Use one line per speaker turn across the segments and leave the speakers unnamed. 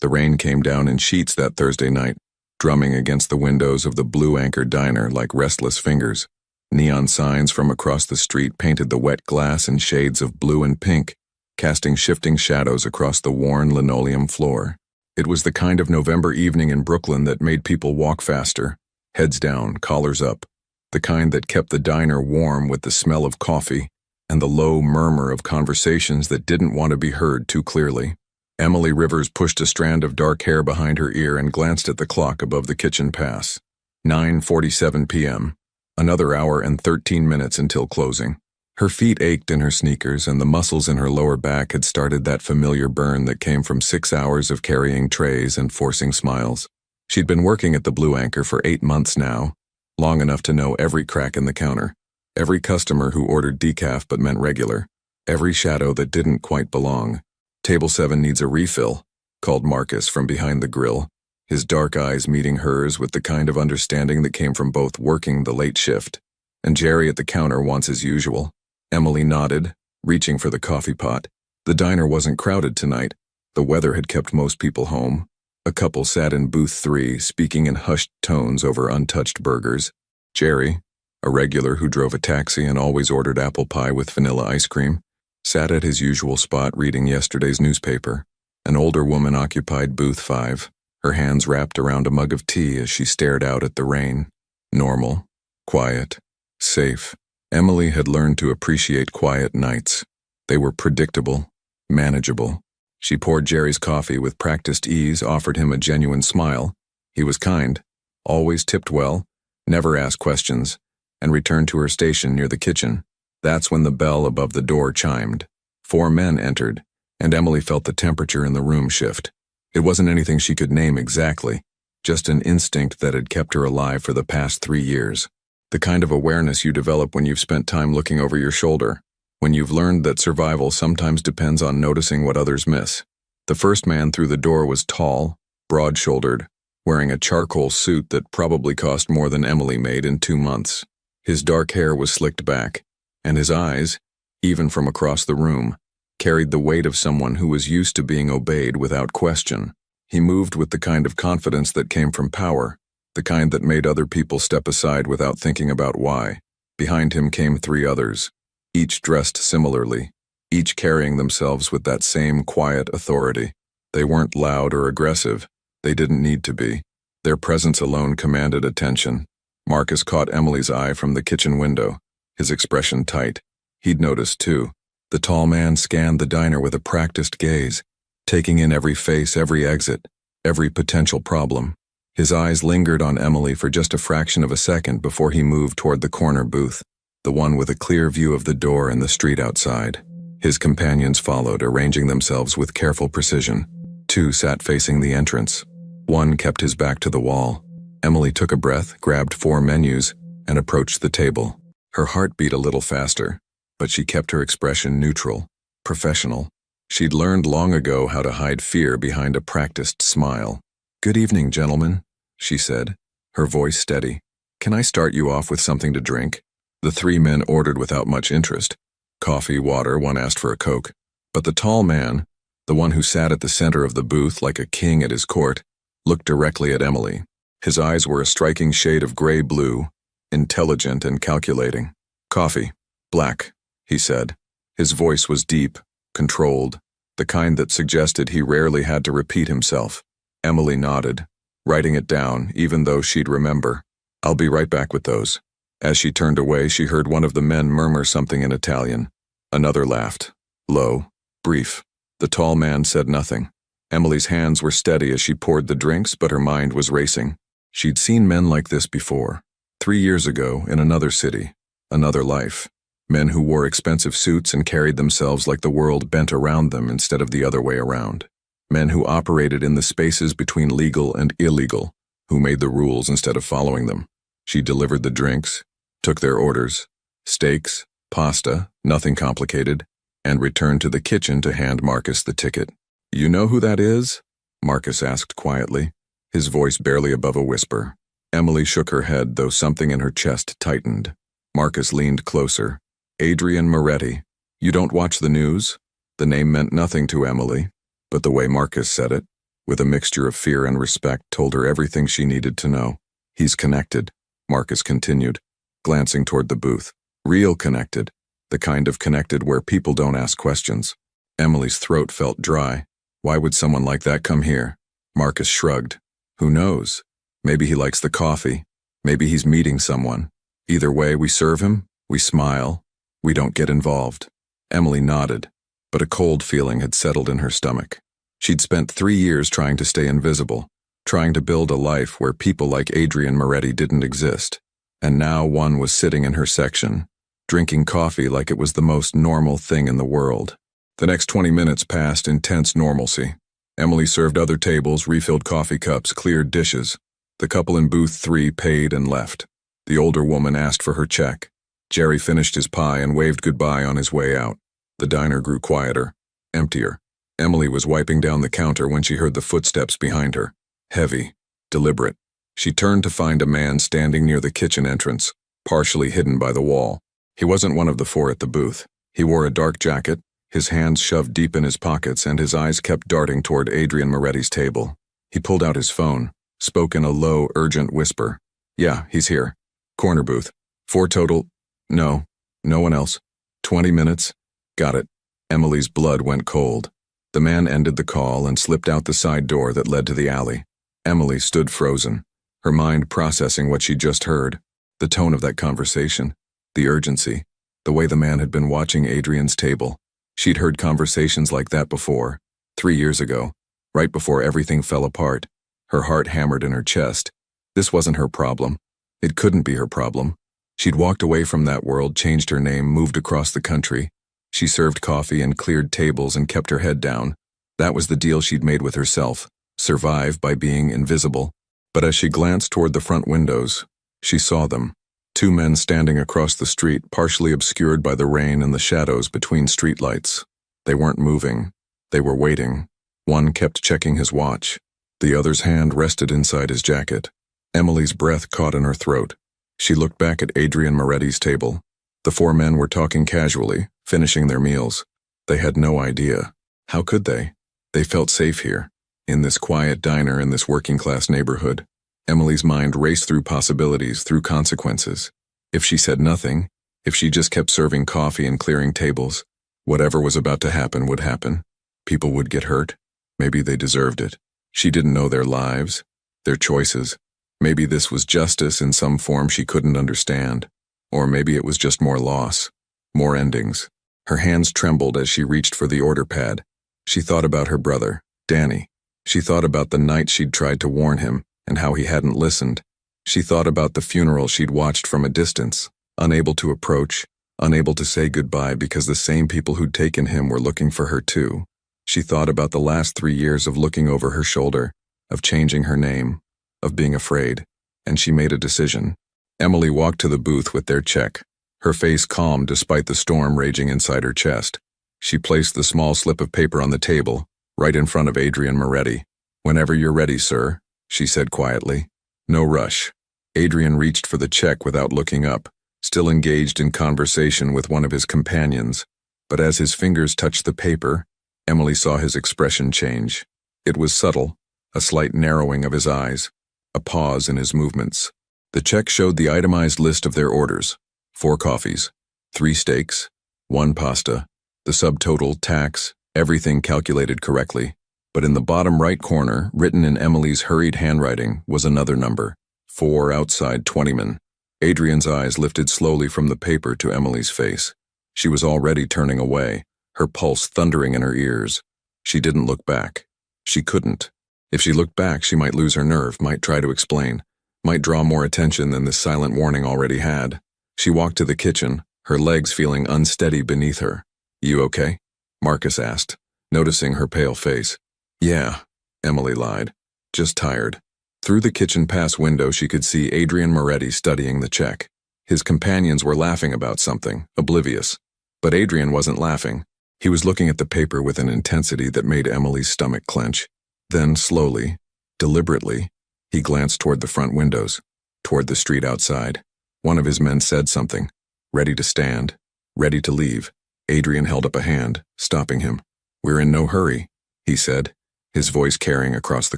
The rain came down in sheets that Thursday night, drumming against the windows of the Blue Anchor diner like restless fingers. Neon signs from across the street painted the wet glass in shades of blue and pink, casting shifting shadows across the worn linoleum floor. It was the kind of November evening in Brooklyn that made people walk faster, heads down, collars up, the kind that kept the diner warm with the smell of coffee and the low murmur of conversations that didn't want to be heard too clearly. Emily Rivers pushed a strand of dark hair behind her ear and glanced at the clock above the kitchen pass. 9:47 p.m. Another hour and 13 minutes until closing. Her feet ached in her sneakers, and the muscles in her lower back had started that familiar burn that came from 6 hours of carrying trays and forcing smiles. She'd been working at the Blue Anchor for 8 months now, long enough to know every crack in the counter, every customer who ordered decaf but meant regular, every shadow that didn't quite belong. "Table 7 needs a refill," called Marcus from behind the grill, his dark eyes meeting hers with the kind of understanding that came from both working the late shift. "And Jerry at the counter wants as usual." Emily nodded, reaching for the coffee pot. The diner wasn't crowded tonight. The weather had kept most people home. A couple sat in booth 3, speaking in hushed tones over untouched burgers. Jerry, a regular who drove a taxi and always ordered apple pie with vanilla ice cream, sat at his usual spot reading yesterday's newspaper. An older woman occupied booth 5, her hands wrapped around a mug of tea as she stared out at the rain. Normal, quiet, safe. Emily had learned to appreciate quiet nights. They were predictable, manageable. She poured Jerry's coffee with practiced ease, offered him a genuine smile. He was kind, always tipped well, never asked questions, and returned to her station near the kitchen. That's when the bell above the door chimed. 4 men entered, and Emily felt the temperature in the room shift. It wasn't anything she could name exactly, just an instinct that had kept her alive for the past 3 years. The kind of awareness you develop when you've spent time looking over your shoulder, when you've learned that survival sometimes depends on noticing what others miss. The first man through the door was tall, broad-shouldered, wearing a charcoal suit that probably cost more than Emily made in 2 months. His dark hair was slicked back, and his eyes, even from across the room, carried the weight of someone who was used to being obeyed without question. He moved with the kind of confidence that came from power, the kind that made other people step aside without thinking about why. Behind him came 3 others, each dressed similarly, each carrying themselves with that same quiet authority. They weren't loud or aggressive. They didn't need to be. Their presence alone commanded attention. Marcus caught Emily's eye from the kitchen window, his expression tight. He'd noticed too. The tall man scanned the diner with a practiced gaze, taking in every face, every exit, every potential problem. His eyes lingered on Emily for just a fraction of a second before he moved toward the corner booth, the one with a clear view of the door and the street outside. His companions followed, arranging themselves with careful precision. 2 sat facing the entrance. 1 kept his back to the wall. Emily took a breath, grabbed 4 menus, and approached the table. Her heart beat a little faster, but she kept her expression neutral, professional. She'd learned long ago how to hide fear behind a practiced smile. "Good evening, gentlemen," she said, her voice steady. "Can I start you off with something to drink?" The 3 men ordered without much interest. Coffee, water, 1 asked for a Coke. But the tall man, the one who sat at the center of the booth like a king at his court, looked directly at Emily. His eyes were a striking shade of gray-blue, intelligent and calculating. "Coffee, black," he said. His voice was deep, controlled, the kind that suggested he rarely had to repeat himself. Emily nodded, writing it down, even though she'd remember. "I'll be right back with those." As she turned away, she heard one of the men murmur something in Italian. Another laughed, low, brief. The tall man said nothing. Emily's hands were steady as she poured the drinks, but her mind was racing. She'd seen men like this before. 3 years ago, in another city, another life. Men who wore expensive suits and carried themselves like the world bent around them instead of the other way around. Men who operated in the spaces between legal and illegal, who made the rules instead of following them. She delivered the drinks, took their orders, steaks, pasta, nothing complicated, and returned to the kitchen to hand Marcus the ticket. "You know who that is?" Marcus asked quietly, his voice barely above a whisper. Emily shook her head, though something in her chest tightened. Marcus leaned closer. "Adrian Moretti. You don't watch the news?" The name meant nothing to Emily, but the way Marcus said it, with a mixture of fear and respect, told her everything she needed to know. He's connected, Marcus continued, glancing toward the booth. Real connected, the kind of connected where people don't ask questions. Emily's throat felt dry. Why would someone like that come here? Marcus shrugged. Who knows? Maybe he likes the coffee. Maybe he's meeting someone. Either way, we serve him, we smile, we don't get involved. Emily nodded, but a cold feeling had settled in her stomach. She'd spent 3 years trying to stay invisible, trying to build a life where people like Adrian Moretti didn't exist. And now one was sitting in her section, drinking coffee like it was the most normal thing in the world. The next 20 minutes passed in tense normalcy. Emily served other tables, refilled coffee cups, cleared dishes. The couple in booth 3 paid and left. The older woman asked for her check. Jerry finished his pie and waved goodbye on his way out. The diner grew quieter, emptier. Emily was wiping down the counter when she heard the footsteps behind her. Heavy, deliberate. She turned to find a man standing near the kitchen entrance, partially hidden by the wall. He wasn't one of the 4 at the booth. He wore a dark jacket, his hands shoved deep in his pockets, and his eyes kept darting toward Adrian Moretti's table. He pulled out his phone, spoke in a low, urgent whisper. Yeah, he's here. Corner booth. 4 total. No one else. 20 minutes. Got it. Emily's blood went cold. The man ended the call and slipped out the side door that led to the alley. Emily stood frozen, her mind processing what she'd just heard. The tone of that conversation, the urgency, the way the man had been watching Adrian's table. She'd heard conversations like that before, 3 years ago, right before everything fell apart. Her heart hammered in her chest. This wasn't her problem. It couldn't be her problem. She'd walked away from that world, changed her name, moved across the country. She served coffee and cleared tables and kept her head down. That was the deal she'd made with herself, survive by being invisible. But as she glanced toward the front windows, she saw them. 2 men standing across the street, partially obscured by the rain and the shadows between streetlights. They weren't moving. They were waiting. One kept checking his watch. The other's hand rested inside his jacket. Emily's breath caught in her throat. She looked back at Adrian Moretti's table. The 4 men were talking casually, finishing their meals. They had no idea. How could they? They felt safe here, in this quiet diner in this working-class neighborhood. Emily's mind raced through possibilities, through consequences. If she said nothing, if she just kept serving coffee and clearing tables, whatever was about to happen would happen. People would get hurt. Maybe they deserved it. She didn't know their lives, their choices. Maybe this was justice in some form she couldn't understand. Or maybe it was just more loss, more endings. Her hands trembled as she reached for the order pad. She thought about her brother, Danny. She thought about the night she'd tried to warn him and how he hadn't listened. She thought about the funeral she'd watched from a distance, unable to approach, unable to say goodbye because the same people who'd taken him were looking for her too. She thought about the last 3 years of looking over her shoulder, of changing her name, of being afraid, and she made a decision. Emily walked to the booth with their check, her face calm despite the storm raging inside her chest. She placed the small slip of paper on the table, right in front of Adrian Moretti. "Whenever you're ready, sir," she said quietly. No rush. Adrian reached for the check without looking up, still engaged in conversation with one of his companions. But as his fingers touched the paper, Emily saw his expression change. It was subtle, a slight narrowing of his eyes, a pause in his movements. The check showed the itemized list of their orders: 4 coffees, 3 steaks, 1 pasta, the subtotal, tax, everything calculated correctly. But in the bottom right corner, written in Emily's hurried handwriting, was another number: 4 outside 20men. Adrian's eyes lifted slowly from the paper to Emily's face. She was already turning away, her pulse thundering in her ears. She didn't look back. She couldn't. If she looked back, she might lose her nerve, might try to explain, might draw more attention than this silent warning already had. She walked to the kitchen, her legs feeling unsteady beneath her. "You okay?" Marcus asked, noticing her pale face. "Yeah," Emily lied. "Just tired." Through the kitchen pass window, she could see Adrian Moretti studying the check. His companions were laughing about something, oblivious. But Adrian wasn't laughing. He was looking at the paper with an intensity that made Emily's stomach clench. Then, slowly, deliberately, he glanced toward the front windows, toward the street outside. One of his men said something, ready to stand, ready to leave. Adrian held up a hand, stopping him. "We're in no hurry," he said. his voice carrying across the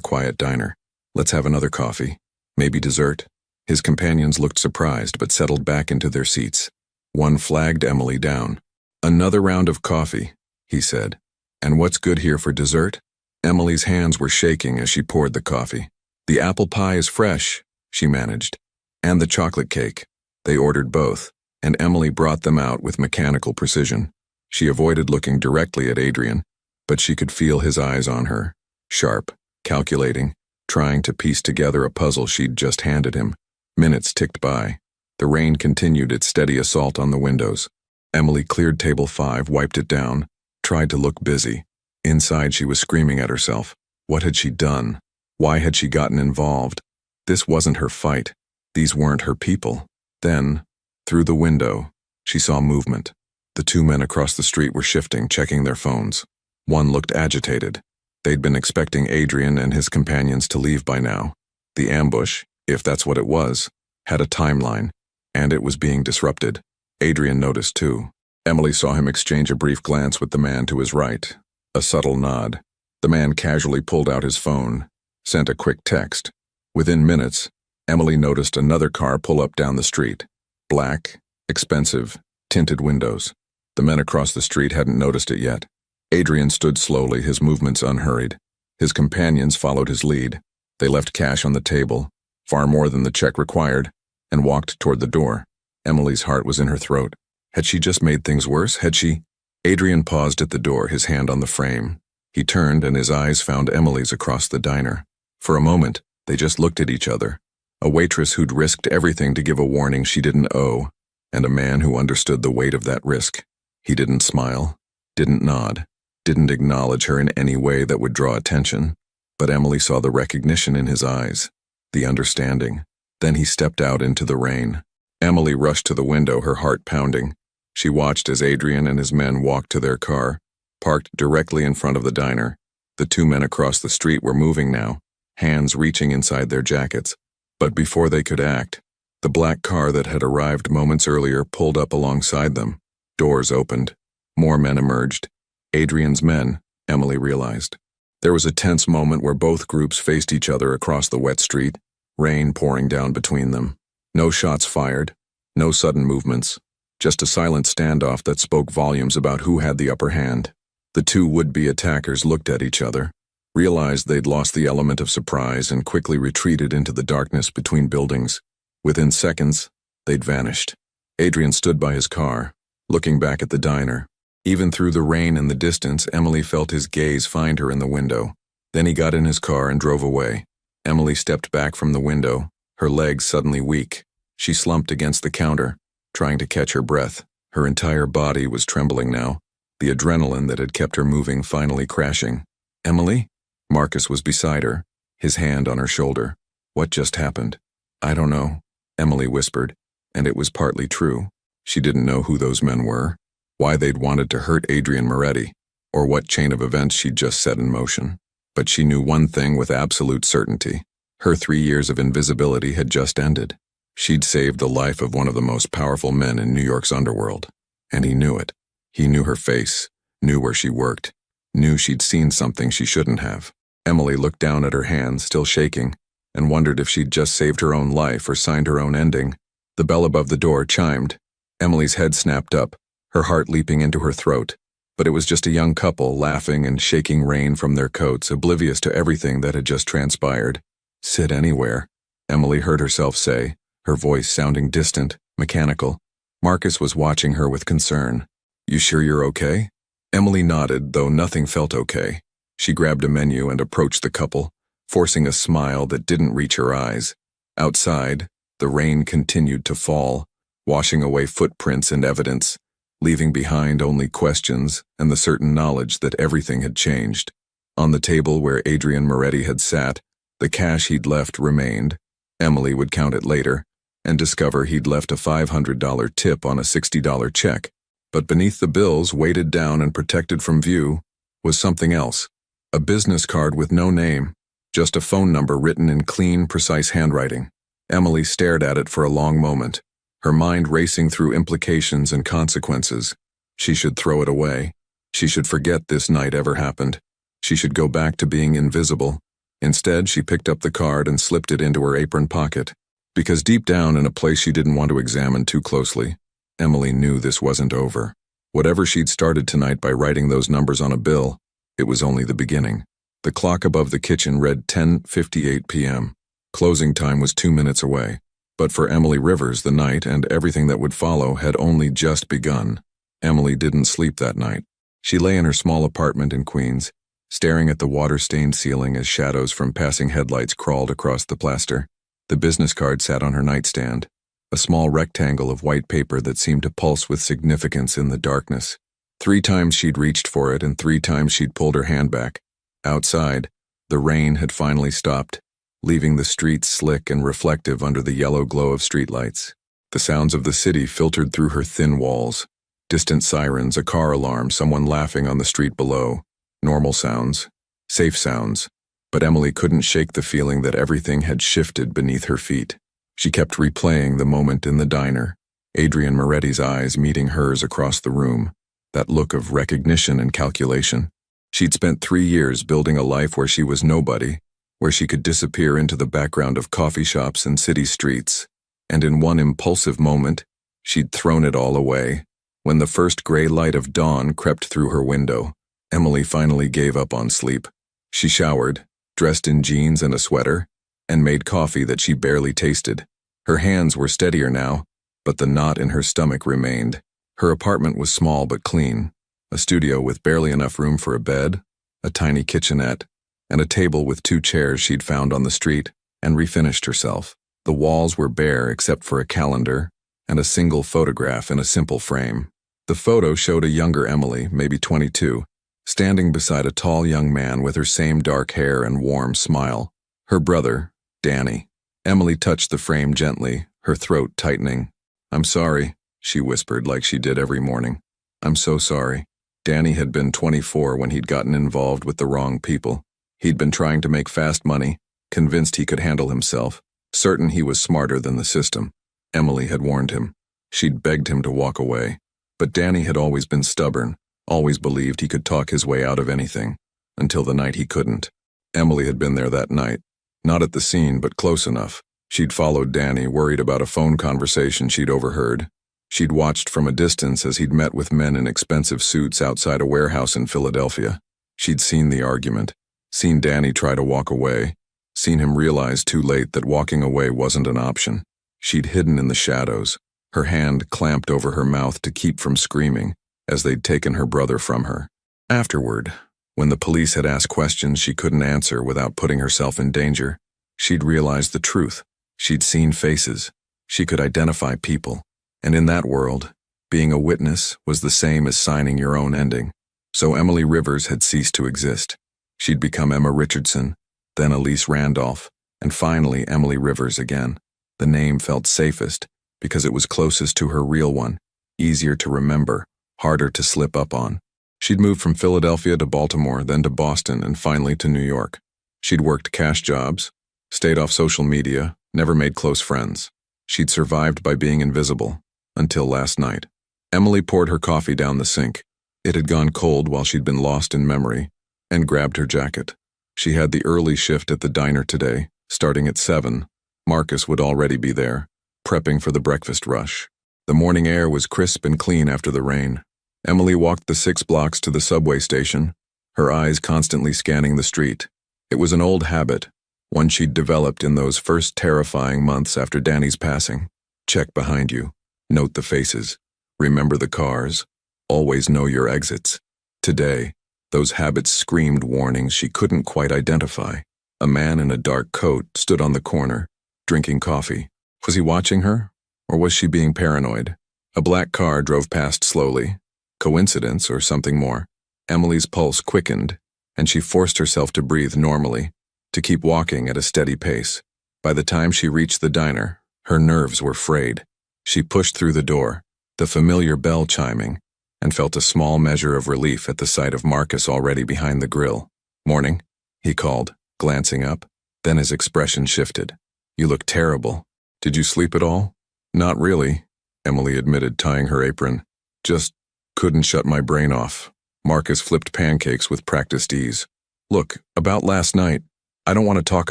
quiet diner. "Let's have another coffee. Maybe dessert?" His companions looked surprised but settled back into their seats. One flagged Emily down. "Another round of coffee," he said. "And what's good here for dessert?" Emily's hands were shaking as she poured the coffee. "The apple pie is fresh," she managed. "And the chocolate cake." They ordered both, and Emily brought them out with mechanical precision. She avoided looking directly at Adrian, but she could feel his eyes on her, sharp, calculating, trying to piece together a puzzle she'd just handed him. Minutes ticked by. The rain continued its steady assault on the windows. Emily cleared table 5, wiped it down, tried to look busy. Inside she was screaming at herself. What had she done? Why had she gotten involved? This wasn't her fight. These weren't her people. Then, through the window, she saw movement. The 2 men across the street were shifting, checking their phones. One looked agitated. They'd been expecting Adrian and his companions to leave by now. The ambush, if that's what it was, had a timeline, and it was being disrupted. Adrian noticed too. Emily saw him exchange a brief glance with the man to his right. A subtle nod. The man casually pulled out his phone, sent a quick text. Within minutes, Emily noticed another car pull up down the street. Black, expensive, tinted windows. The men across the street hadn't noticed it yet. Adrian stood slowly, his movements unhurried. His companions followed his lead. They left cash on the table, far more than the check required, and walked toward the door. Emily's heart was in her throat. Had she just made things worse? Had she? Adrian paused at the door, his hand on the frame. He turned and his eyes found Emily's across the diner. For a moment, they just looked at each other. A waitress who'd risked everything to give a warning she didn't owe, and a man who understood the weight of that risk. He didn't smile, didn't nod, didn't acknowledge her in any way that would draw attention, but Emily saw the recognition in his eyes, the understanding. Then he stepped out into the rain. Emily rushed to the window, her heart pounding. She watched as Adrian and his men walked to their car, parked directly in front of the diner. The 2 men across the street were moving now, hands reaching inside their jackets. But before they could act, the black car that had arrived moments earlier pulled up alongside them. Doors opened. More men emerged. Adrian's men, Emily realized. There was a tense moment where both groups faced each other across the wet street, rain pouring down between them. No shots fired, no sudden movements, just a silent standoff that spoke volumes about who had the upper hand. The 2 would-be attackers looked at each other, realized they'd lost the element of surprise, and quickly retreated into the darkness between buildings. Within seconds, they'd vanished. Adrian stood by his car, looking back at the diner. Even through the rain and the distance, Emily felt his gaze find her in the window. Then he got in his car and drove away. Emily stepped back from the window, her legs suddenly weak. She slumped against the counter, trying to catch her breath. Her entire body was trembling now, the adrenaline that had kept her moving finally crashing. "Emily?" Marcus was beside her, his hand on her shoulder. "What just happened?" "I don't know," Emily whispered, and it was partly true. She didn't know who those men were, why they'd wanted to hurt Adrian Moretti, or what chain of events she'd just set in motion. But she knew one thing with absolute certainty. Her 3 years of invisibility had just ended. She'd saved the life of one of the most powerful men in New York's underworld, and he knew it. He knew her face, knew where she worked, knew she'd seen something she shouldn't have. Emily looked down at her hands, still shaking, and wondered if she'd just saved her own life or signed her own ending. The bell above the door chimed. Emily's head snapped up, her heart leaping into her throat. But it was just a young couple laughing and shaking rain from their coats, oblivious to everything that had just transpired. "Sit anywhere," Emily heard herself say, her voice sounding distant, mechanical. Marcus was watching her with concern. "You sure you're okay?" Emily nodded, though nothing felt okay. She grabbed a menu and approached the couple, forcing a smile that didn't reach her eyes. Outside, the rain continued to fall, washing away footprints and evidence, leaving behind only questions and the certain knowledge that everything had changed. On the table where Adrian Moretti had sat, the cash he'd left remained. Emily would count it later and discover he'd left a $500 tip on a $60 check. But beneath the bills, weighted down and protected from view, was something else. A business card with no name, just a phone number written in clean, precise handwriting. Emily stared at it for a long moment, her mind racing through implications and consequences. She should throw it away. She should forget this night ever happened. She should go back to being invisible. Instead, she picked up the card and slipped it into her apron pocket. Because deep down in a place she didn't want to examine too closely, Emily knew this wasn't over. Whatever she'd started tonight by writing those numbers on a bill, it was only the beginning. The clock above the kitchen read 10:58 p.m. Closing time was 2 minutes away. But for Emily Rivers, the night and everything that would follow had only just begun. Emily didn't sleep that night. She lay in her small apartment in Queens, staring at the water-stained ceiling as shadows from passing headlights crawled across the plaster. The business card sat on her nightstand, a small rectangle of white paper that seemed to pulse with significance in the darkness. 3 times she'd reached for it, and 3 times she'd pulled her hand back. Outside, the rain had finally stopped, leaving the streets slick and reflective under the yellow glow of streetlights. The sounds of the city filtered through her thin walls. Distant sirens, a car alarm, someone laughing on the street below. Normal sounds, safe sounds. But Emily couldn't shake the feeling that everything had shifted beneath her feet. She kept replaying the moment in the diner, Adrian Moretti's eyes meeting hers across the room, that look of recognition and calculation. She'd spent 3 years building a life where she was nobody, where she could disappear into the background of coffee shops and city streets, and in one impulsive moment, she'd thrown it all away. When the first gray light of dawn crept through her window, Emily finally gave up on sleep. She showered, dressed in jeans and a sweater, and made coffee that she barely tasted. Her hands were steadier now, but the knot in her stomach remained. Her apartment was small but clean, a studio with barely enough room for a bed, a tiny kitchenette, and a table with 2 chairs she'd found on the street and refinished herself. The walls were bare except for a calendar and a single photograph in a simple frame. The photo showed a younger Emily, maybe 22, standing beside a tall young man with her same dark hair and warm smile. Her brother, Danny. Emily touched the frame gently, her throat tightening. "I'm sorry," she whispered like she did every morning. "I'm so sorry." Danny had been 24 when he'd gotten involved with the wrong people. He'd been trying to make fast money, convinced he could handle himself, certain he was smarter than the system. Emily had warned him. She'd begged him to walk away. But Danny had always been stubborn, always believed he could talk his way out of anything, until the night he couldn't. Emily had been there that night. Not at the scene, but close enough. She'd followed Danny, worried about a phone conversation she'd overheard. She'd watched from a distance as he'd met with men in expensive suits outside a warehouse in Philadelphia. She'd seen the argument, seen Danny try to walk away, seen him realize too late that walking away wasn't an option. She'd hidden in the shadows, her hand clamped over her mouth to keep from screaming, as they'd taken her brother from her. Afterward, when the police had asked questions she couldn't answer without putting herself in danger, she'd realized the truth. She'd seen faces. She could identify people. And in that world, being a witness was the same as signing your own ending. So Emily Rivers had ceased to exist. She'd become Emma Richardson, then Elise Randolph, and finally Emily Rivers again. The name felt safest because it was closest to her real one, easier to remember, harder to slip up on. She'd moved from Philadelphia to Baltimore, then to Boston, and finally to New York. She'd worked cash jobs, stayed off social media, never made close friends. She'd survived by being invisible, until last night. Emily poured her coffee down the sink. It had gone cold while she'd been lost in memory, and grabbed her jacket. She had the early shift at the diner today, starting at 7. Marcus would already be there, prepping for the breakfast rush. The morning air was crisp and clean after the rain. Emily walked the 6 blocks to the subway station, her eyes constantly scanning the street. It was an old habit, one she'd developed in those first terrifying months after Danny's passing. Check behind you. Note the faces. Remember the cars. Always know your exits. Today, those habits screamed warnings she couldn't quite identify. A man in a dark coat stood on the corner, drinking coffee. Was he watching her? Or was she being paranoid? A black car drove past slowly. Coincidence or something more? Emily's pulse quickened, and she forced herself to breathe normally, to keep walking at a steady pace. By the time she reached the diner, her nerves were frayed. She pushed through the door, the familiar bell chiming, and felt a small measure of relief at the sight of Marcus already behind the grill. "Morning," he called, glancing up. Then his expression shifted. "You look terrible. Did you sleep at all?" "Not really," Emily admitted, tying her apron. "Just couldn't shut my brain off." Marcus flipped pancakes with practiced ease. Look, about last night. I don't want to talk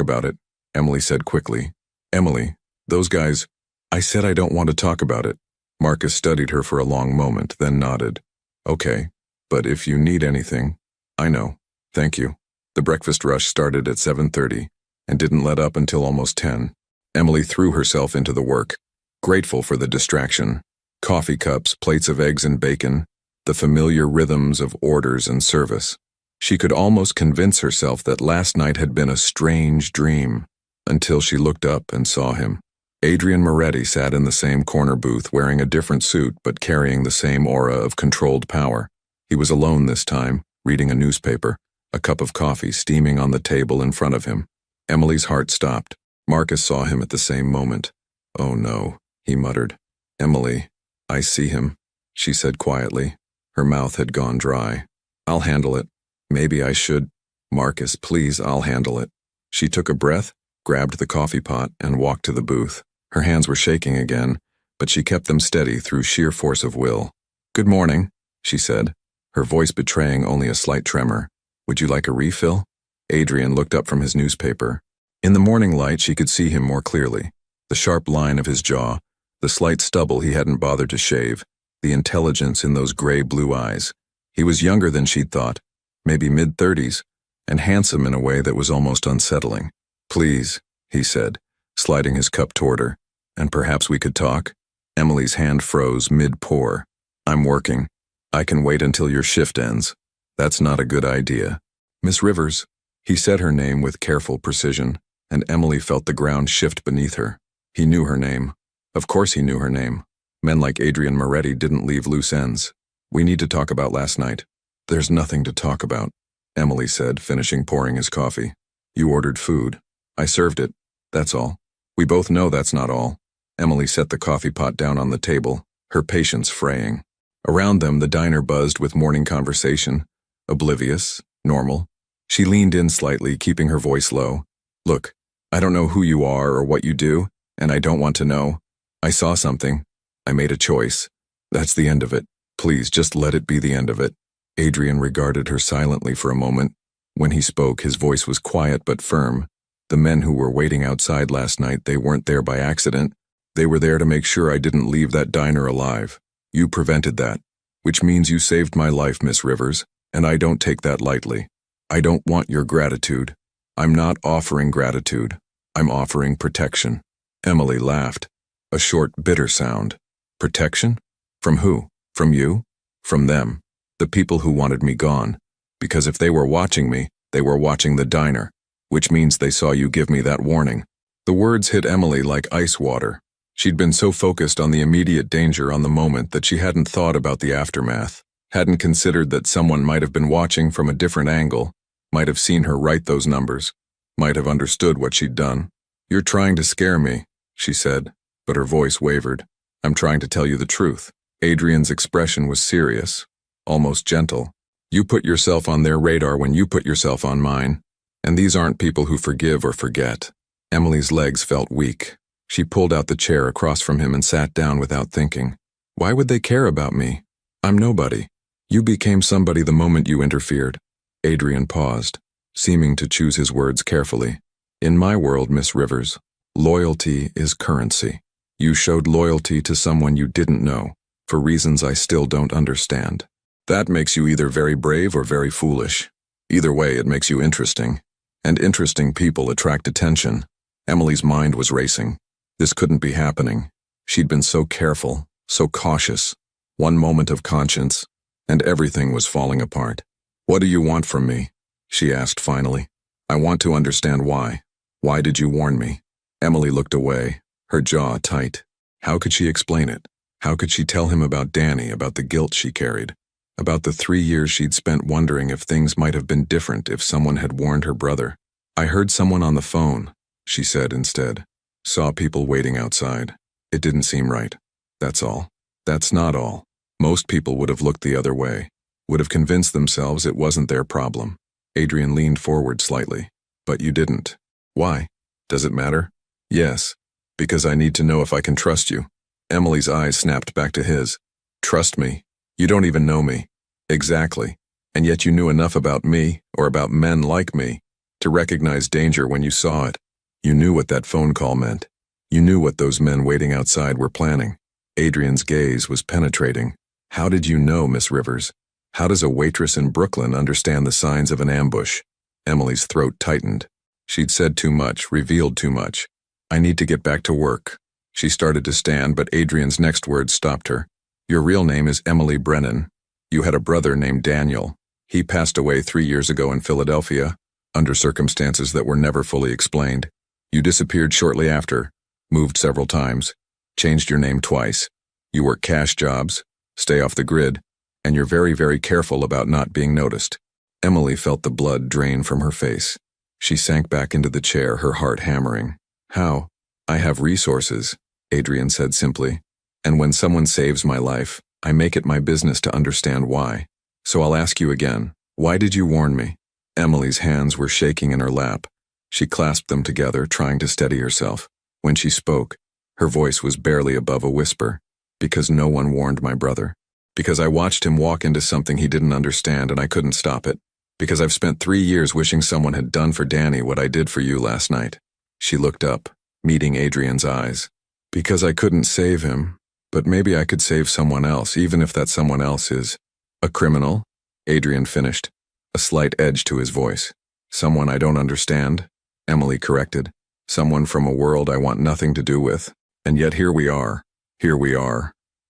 about it, Emily said quickly. Emily, those guys. I said I don't want to talk about it. Marcus studied her for a long moment, then nodded. Okay, but if you need anything. I know. Thank you. The breakfast rush started at 7:30 and didn't let up until almost 10. Emily threw herself into the work, grateful for the distraction. Coffee cups, plates of eggs and bacon, the familiar rhythms of orders and service. She could almost convince herself that last night had been a strange dream, until she looked up and saw him. Adrian Moretti sat in the same corner booth wearing a different suit but carrying the same aura of controlled power. He was alone this time, reading a newspaper, a cup of coffee steaming on the table in front of him. Emily's heart stopped. Marcus saw him at the same moment. Oh no, he muttered. Emily, I see him, she said quietly. Her mouth had gone dry. I'll handle it. Maybe I should. Marcus, please, I'll handle it. She took a breath, grabbed the coffee pot, and walked to the booth. Her hands were shaking again, but she kept them steady through sheer force of will. Good morning, she said, her voice betraying only a slight tremor. Would you like a refill? Adrian looked up from his newspaper. In the morning light, she could see him more clearly. The sharp line of his jaw, the slight stubble he hadn't bothered to shave, the intelligence in those gray-blue eyes. He was younger than she'd thought, maybe mid-30s, and handsome in a way that was almost unsettling. Please, he said, sliding his cup toward her. And perhaps we could talk? Emily's hand froze mid-pour. I'm working. I can wait until your shift ends. That's not a good idea. Miss Rivers. He said her name with careful precision, and Emily felt the ground shift beneath her. He knew her name. Of course he knew her name. Men like Adrian Moretti didn't leave loose ends. We need to talk about last night. There's nothing to talk about, Emily said, finishing pouring his coffee. You ordered food. I served it. That's all. We both know that's not all. Emily set the coffee pot down on the table, her patience fraying. Around them, the diner buzzed with morning conversation. Oblivious, normal. She leaned in slightly, keeping her voice low. Look, I don't know who you are or what you do, and I don't want to know. I saw something. I made a choice. That's the end of it. Please, just let it be the end of it. Adrian regarded her silently for a moment. When he spoke, his voice was quiet but firm. The men who were waiting outside last night, they weren't there by accident. They were there to make sure I didn't leave that diner alive. You prevented that, which means you saved my life, Miss Rivers, and I don't take that lightly. I don't want your gratitude. I'm not offering gratitude. I'm offering protection. Emily laughed. A short, bitter sound. Protection? From who? From you? From them. The people who wanted me gone. Because if they were watching me, they were watching the diner, which means they saw you give me that warning. The words hit Emily like ice water. She'd been so focused on the immediate danger on the moment that she hadn't thought about the aftermath, hadn't considered that someone might have been watching from a different angle, might have seen her write those numbers, might have understood what she'd done. You're trying to scare me, she said, but her voice wavered. I'm trying to tell you the truth. Adrian's expression was serious, almost gentle. You put yourself on their radar when you put yourself on mine, and these aren't people who forgive or forget. Emily's legs felt weak. She pulled out the chair across from him and sat down without thinking. Why would they care about me? I'm nobody. You became somebody the moment you interfered. Adrian paused, seeming to choose his words carefully. In my world, Miss Rivers, loyalty is currency. You showed loyalty to someone you didn't know, for reasons I still don't understand. That makes you either very brave or very foolish. Either way, it makes you interesting. And interesting people attract attention. Emily's mind was racing. This couldn't be happening. She'd been so careful, so cautious. One moment of conscience, and everything was falling apart. What do you want from me? She asked finally. I want to understand why. Why did you warn me? Emily looked away, her jaw tight. How could she explain it? How could she tell him about Danny, about the guilt she carried? About the 3 years she'd spent wondering if things might have been different if someone had warned her brother. I heard someone on the phone, she said instead. Saw people waiting outside. It didn't seem right. That's all. That's not all. Most people would have looked the other way, would have convinced themselves it wasn't their problem. Adrian leaned forward slightly. But you didn't. Why? Does it matter? Yes. Because I need to know if I can trust you. Emily's eyes snapped back to his. Trust me. You don't even know me. Exactly. And yet you knew enough about me, or about men like me, to recognize danger when you saw it. You knew what that phone call meant. You knew what those men waiting outside were planning. Adrian's gaze was penetrating. How did you know, Miss Rivers? How does a waitress in Brooklyn understand the signs of an ambush? Emily's throat tightened. She'd said too much, revealed too much. I need to get back to work. She started to stand, but Adrian's next words stopped her. Your real name is Emily Brennan. You had a brother named Daniel. He passed away 3 years ago in Philadelphia, under circumstances that were never fully explained. You disappeared shortly after, moved several times, changed your name twice. You work cash jobs, stay off the grid, and you're very, very careful about not being noticed. Emily felt the blood drain from her face. She sank back into the chair, her heart hammering. How? I have resources, Adrian said simply. And when someone saves my life, I make it my business to understand why. So I'll ask you again, why did you warn me? Emily's hands were shaking in her lap. She clasped them together, trying to steady herself. When she spoke, her voice was barely above a whisper. Because no one warned my brother. Because I watched him walk into something he didn't understand and I couldn't stop it. Because I've spent 3 years wishing someone had done for Danny what I did for you last night. She looked up, meeting Adrian's eyes. Because I couldn't save him, but maybe I could save someone else, even if that someone else is a criminal, Adrian finished, a slight edge to his voice. Someone I don't understand, Emily corrected. Someone from a world I want nothing to do with. And yet here we are,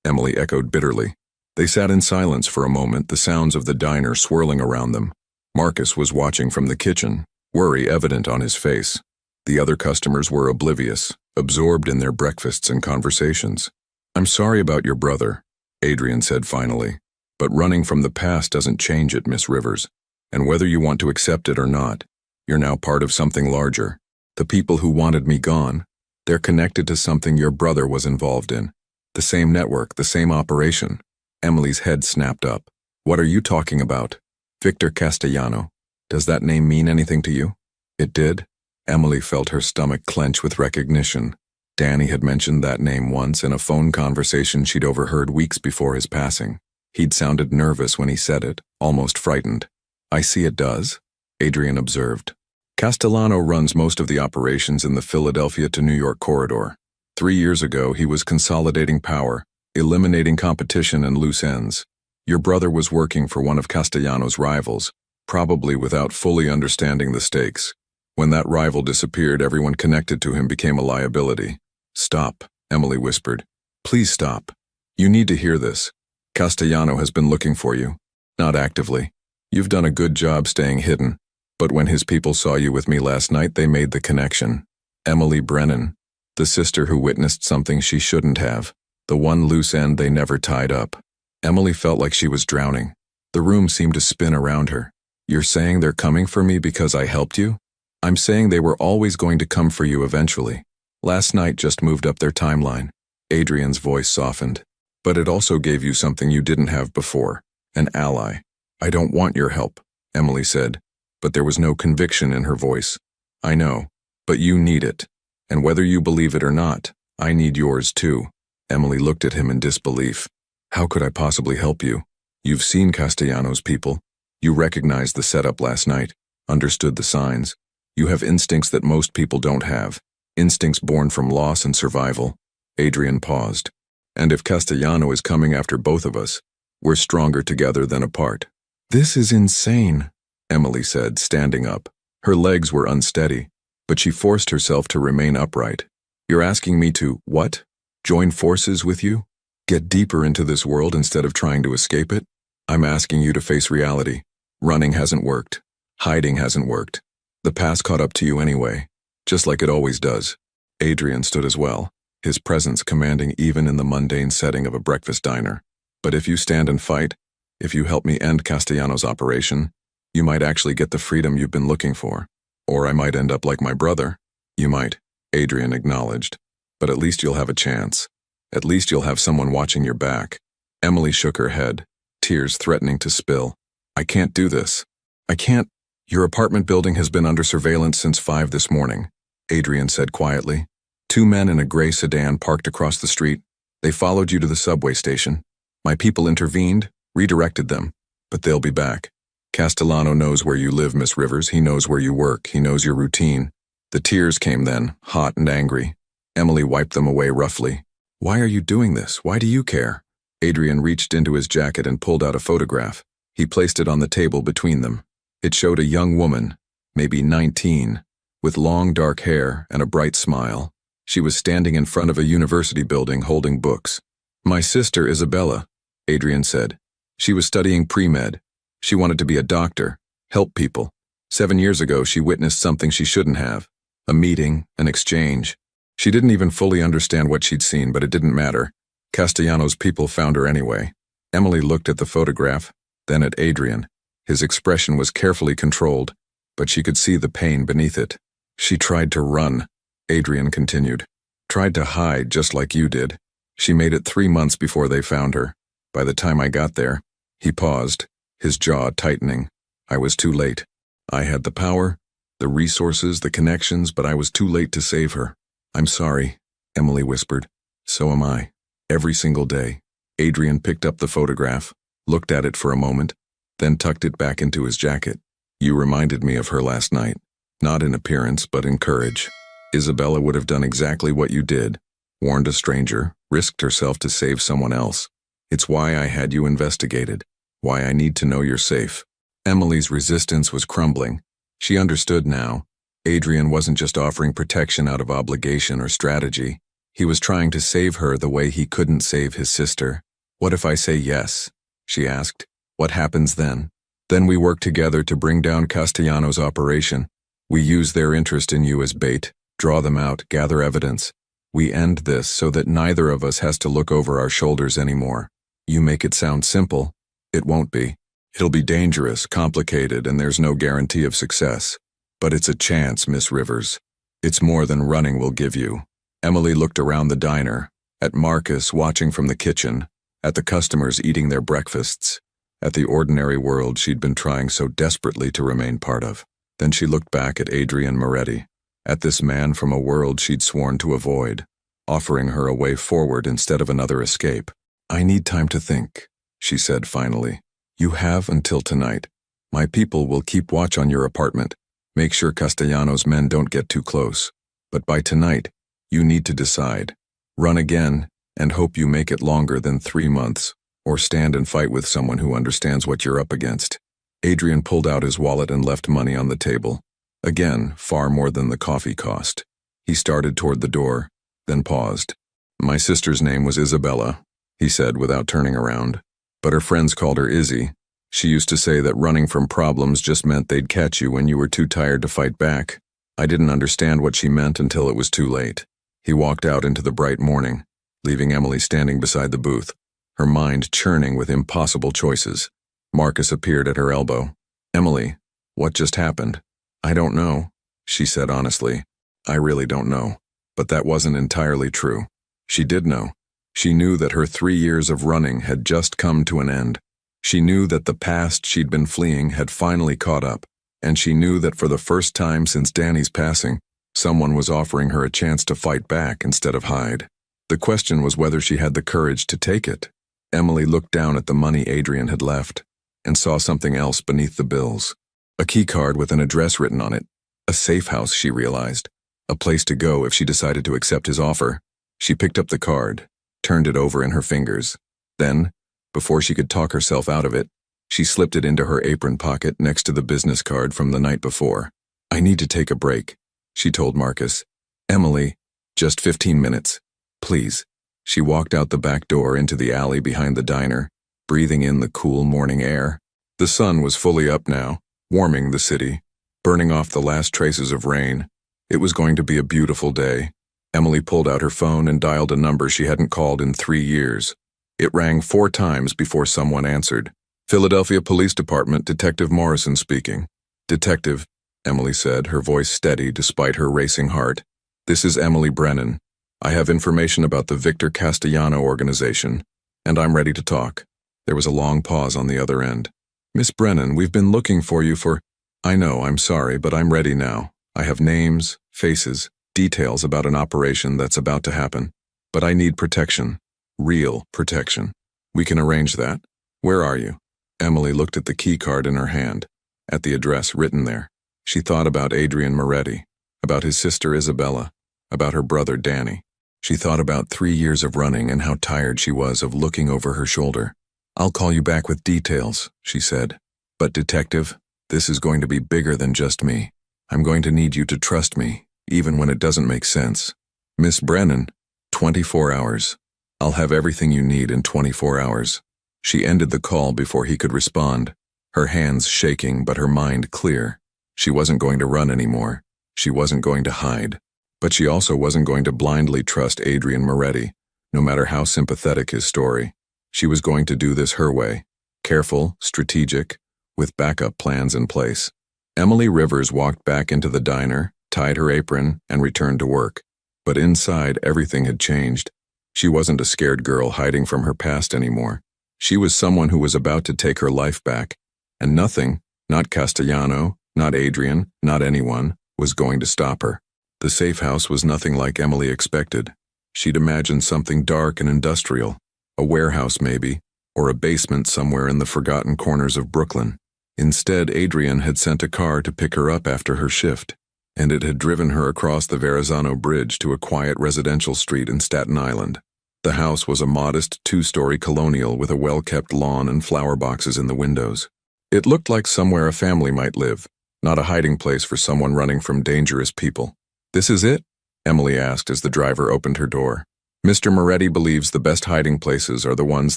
Emily echoed bitterly. They sat in silence for a moment, the sounds of the diner swirling around them. Marcus was watching from the kitchen, worry evident on his face. The other customers were oblivious, absorbed in their breakfasts and conversations. I'm sorry about your brother, Adrian said finally. But running from the past doesn't change it, Miss Rivers. And whether you want to accept it or not, you're now part of something larger. The people who wanted me gone, they're connected to something your brother was involved in. The same network, the same operation. Emily's head snapped up. What are you talking about? Victor Castellano. Does that name mean anything to you? It did. Emily felt her stomach clench with recognition. Danny had mentioned that name once in a phone conversation she'd overheard weeks before his passing. He'd sounded nervous when he said it, almost frightened. I see it does, Adrian observed. Castellano runs most of the operations in the Philadelphia to New York corridor. 3 years ago, he was consolidating power, eliminating competition and loose ends. Your brother was working for one of Castellano's rivals, probably without fully understanding the stakes. When that rival disappeared, everyone connected to him became a liability. Stop, Emily whispered. Please stop. You need to hear this. Castellano has been looking for you. Not actively. You've done a good job staying hidden. But when his people saw you with me last night, they made the connection. Emily Brennan, the sister who witnessed something she shouldn't have. The one loose end they never tied up. Emily felt like she was drowning. The room seemed to spin around her. You're saying they're coming for me because I helped you? I'm saying they were always going to come for you eventually. Last night just moved up their timeline. Adrian's voice softened. But it also gave you something you didn't have before. An ally. I don't want your help, Emily said. But there was no conviction in her voice. I know. But you need it. And whether you believe it or not, I need yours too. Emily looked at him in disbelief. How could I possibly help you? You've seen Castellano's people. You recognized the setup last night, understood the signs. You have instincts that most people don't have. Instincts born from loss and survival. Adrian paused. And if Castellano is coming after both of us, we're stronger together than apart. This is insane, Emily said, standing up. Her legs were unsteady, but she forced herself to remain upright. You're asking me to, what? Join forces with you? Get deeper into this world instead of trying to escape it? I'm asking you to face reality. Running hasn't worked. Hiding hasn't worked. The past caught up to you anyway, just like it always does. Adrian stood as well, his presence commanding even in the mundane setting of a breakfast diner. But if you stand and fight, if you help me end Castellano's operation, you might actually get the freedom you've been looking for. Or I might end up like my brother. You might, Adrian acknowledged. But at least you'll have a chance. At least you'll have someone watching your back. Emily shook her head, tears threatening to spill. I can't do this. I can't. Your apartment building has been under surveillance since 5 this morning, Adrian said quietly. 2 men in a gray sedan parked across the street. They followed you to the subway station. My people intervened, redirected them, but they'll be back. Castellano knows where you live, Miss Rivers. He knows where you work. He knows your routine. The tears came then, hot and angry. Emily wiped them away roughly. Why are you doing this? Why do you care? Adrian reached into his jacket and pulled out a photograph. He placed it on the table between them. It showed a young woman, maybe 19, with long dark hair and a bright smile. She was standing in front of a university building holding books. My sister Isabella, Adrian said. She was studying pre-med. She wanted to be a doctor, help people. 7 years ago, she witnessed something she shouldn't have. A meeting, an exchange. She didn't even fully understand what she'd seen, but it didn't matter. Castellano's people found her anyway. Emily looked at the photograph, then at Adrian. His expression was carefully controlled, but she could see the pain beneath it. She tried to run, Adrian continued. Tried to hide just like you did. She made it 3 months before they found her. By the time I got there, he paused, his jaw tightening. I was too late. I had the power, the resources, the connections, but I was too late to save her. I'm sorry, Emily whispered. So am I. Every single day. Adrian picked up the photograph, looked at it for a moment, then tucked it back into his jacket. You reminded me of her last night. Not in appearance, but in courage. Isabella would have done exactly what you did. Warned a stranger, risked herself to save someone else. It's why I had you investigated. Why I need to know you're safe. Emily's resistance was crumbling. She understood now. Adrian wasn't just offering protection out of obligation or strategy. He was trying to save her the way he couldn't save his sister. What if I say yes? She asked. What happens then? Then we work together to bring down Castellano's operation. We use their interest in you as bait, draw them out, gather evidence. We end this so that neither of us has to look over our shoulders anymore. You make it sound simple. It won't be. It'll be dangerous, complicated, and there's no guarantee of success. But it's a chance, Miss Rivers. It's more than running will give you. Emily looked around the diner, at Marcus watching from the kitchen, at the customers eating their breakfasts, at the ordinary world she'd been trying so desperately to remain part of. Then she looked back at Adrian Moretti, at this man from a world she'd sworn to avoid, offering her a way forward instead of another escape. I need time to think, she said finally. You have until tonight. My people will keep watch on your apartment. Make sure Castellano's men don't get too close. But by tonight, you need to decide. Run again, and hope you make it longer than 3 months, or stand and fight with someone who understands what you're up against. Adrian pulled out his wallet and left money on the table. Again, far more than the coffee cost. He started toward the door, then paused. My sister's name was Isabella, he said without turning around. But her friends called her Izzy. She used to say that running from problems just meant they'd catch you when you were too tired to fight back. I didn't understand what she meant until it was too late. He walked out into the bright morning, leaving Emily standing beside the booth, her mind churning with impossible choices. Marcus appeared at her elbow. Emily, what just happened? I don't know, she said honestly. I really don't know. But that wasn't entirely true. She did know. She knew that her 3 years of running had just come to an end. She knew that the past she'd been fleeing had finally caught up, and she knew that for the first time since Danny's passing, someone was offering her a chance to fight back instead of hide. The question was whether she had the courage to take it. Emily looked down at the money Adrian had left, and saw something else beneath the bills. A key card with an address written on it. A safe house, she realized. A place to go if she decided to accept his offer. She picked up the card, turned it over in her fingers. Then, before she could talk herself out of it, she slipped it into her apron pocket next to the business card from the night before. I need to take a break, she told Marcus. Emily, just 15 minutes. Please. She walked out the back door into the alley behind the diner, breathing in the cool morning air. The sun was fully up now, warming the city, burning off the last traces of rain. It was going to be a beautiful day. Emily pulled out her phone and dialed a number she hadn't called in 3 years. It rang 4 times before someone answered. Philadelphia Police Department, Detective Morrison speaking. Detective, Emily said, her voice steady despite her racing heart. This is Emily Brennan. I have information about the Victor Castellano organization, and I'm ready to talk. There was a long pause on the other end. Miss Brennan, we've been looking for you for... I know, I'm sorry, but I'm ready now. I have names, faces, details about an operation that's about to happen. But I need protection. Real protection. We can arrange that. Where are you? Emily looked at the key card in her hand, at the address written there. She thought about Adrian Moretti, about his sister Isabella, about her brother Danny. She thought about 3 years of running and how tired she was of looking over her shoulder. "I'll call you back with details," she said. "But detective, this is going to be bigger than just me. I'm going to need you to trust me, even when it doesn't make sense. Miss Brennan, 24 hours. I'll have everything you need in 24 hours. She ended the call before he could respond, her hands shaking but her mind clear. She wasn't going to run anymore. She wasn't going to hide. But she also wasn't going to blindly trust Adrian Moretti, no matter how sympathetic his story. She was going to do this her way, careful, strategic, with backup plans in place. Emily Rivers walked back into the diner, tied her apron, and returned to work. But inside, everything had changed. She wasn't a scared girl hiding from her past anymore. She was someone who was about to take her life back, and nothing, not Castellano, not Adrian, not anyone, was going to stop her. The safe house was nothing like Emily expected. She'd imagined something dark and industrial, a warehouse maybe, or a basement somewhere in the forgotten corners of Brooklyn. Instead, Adrian had sent a car to pick her up after her shift, and it had driven her across the Verrazano Bridge to a quiet residential street in Staten Island. The house was a modest 2-story colonial with a well-kept lawn and flower boxes in the windows. It looked like somewhere a family might live, not a hiding place for someone running from dangerous people. "This is it?" Emily asked as the driver opened her door. "Mr. Moretti believes the best hiding places are the ones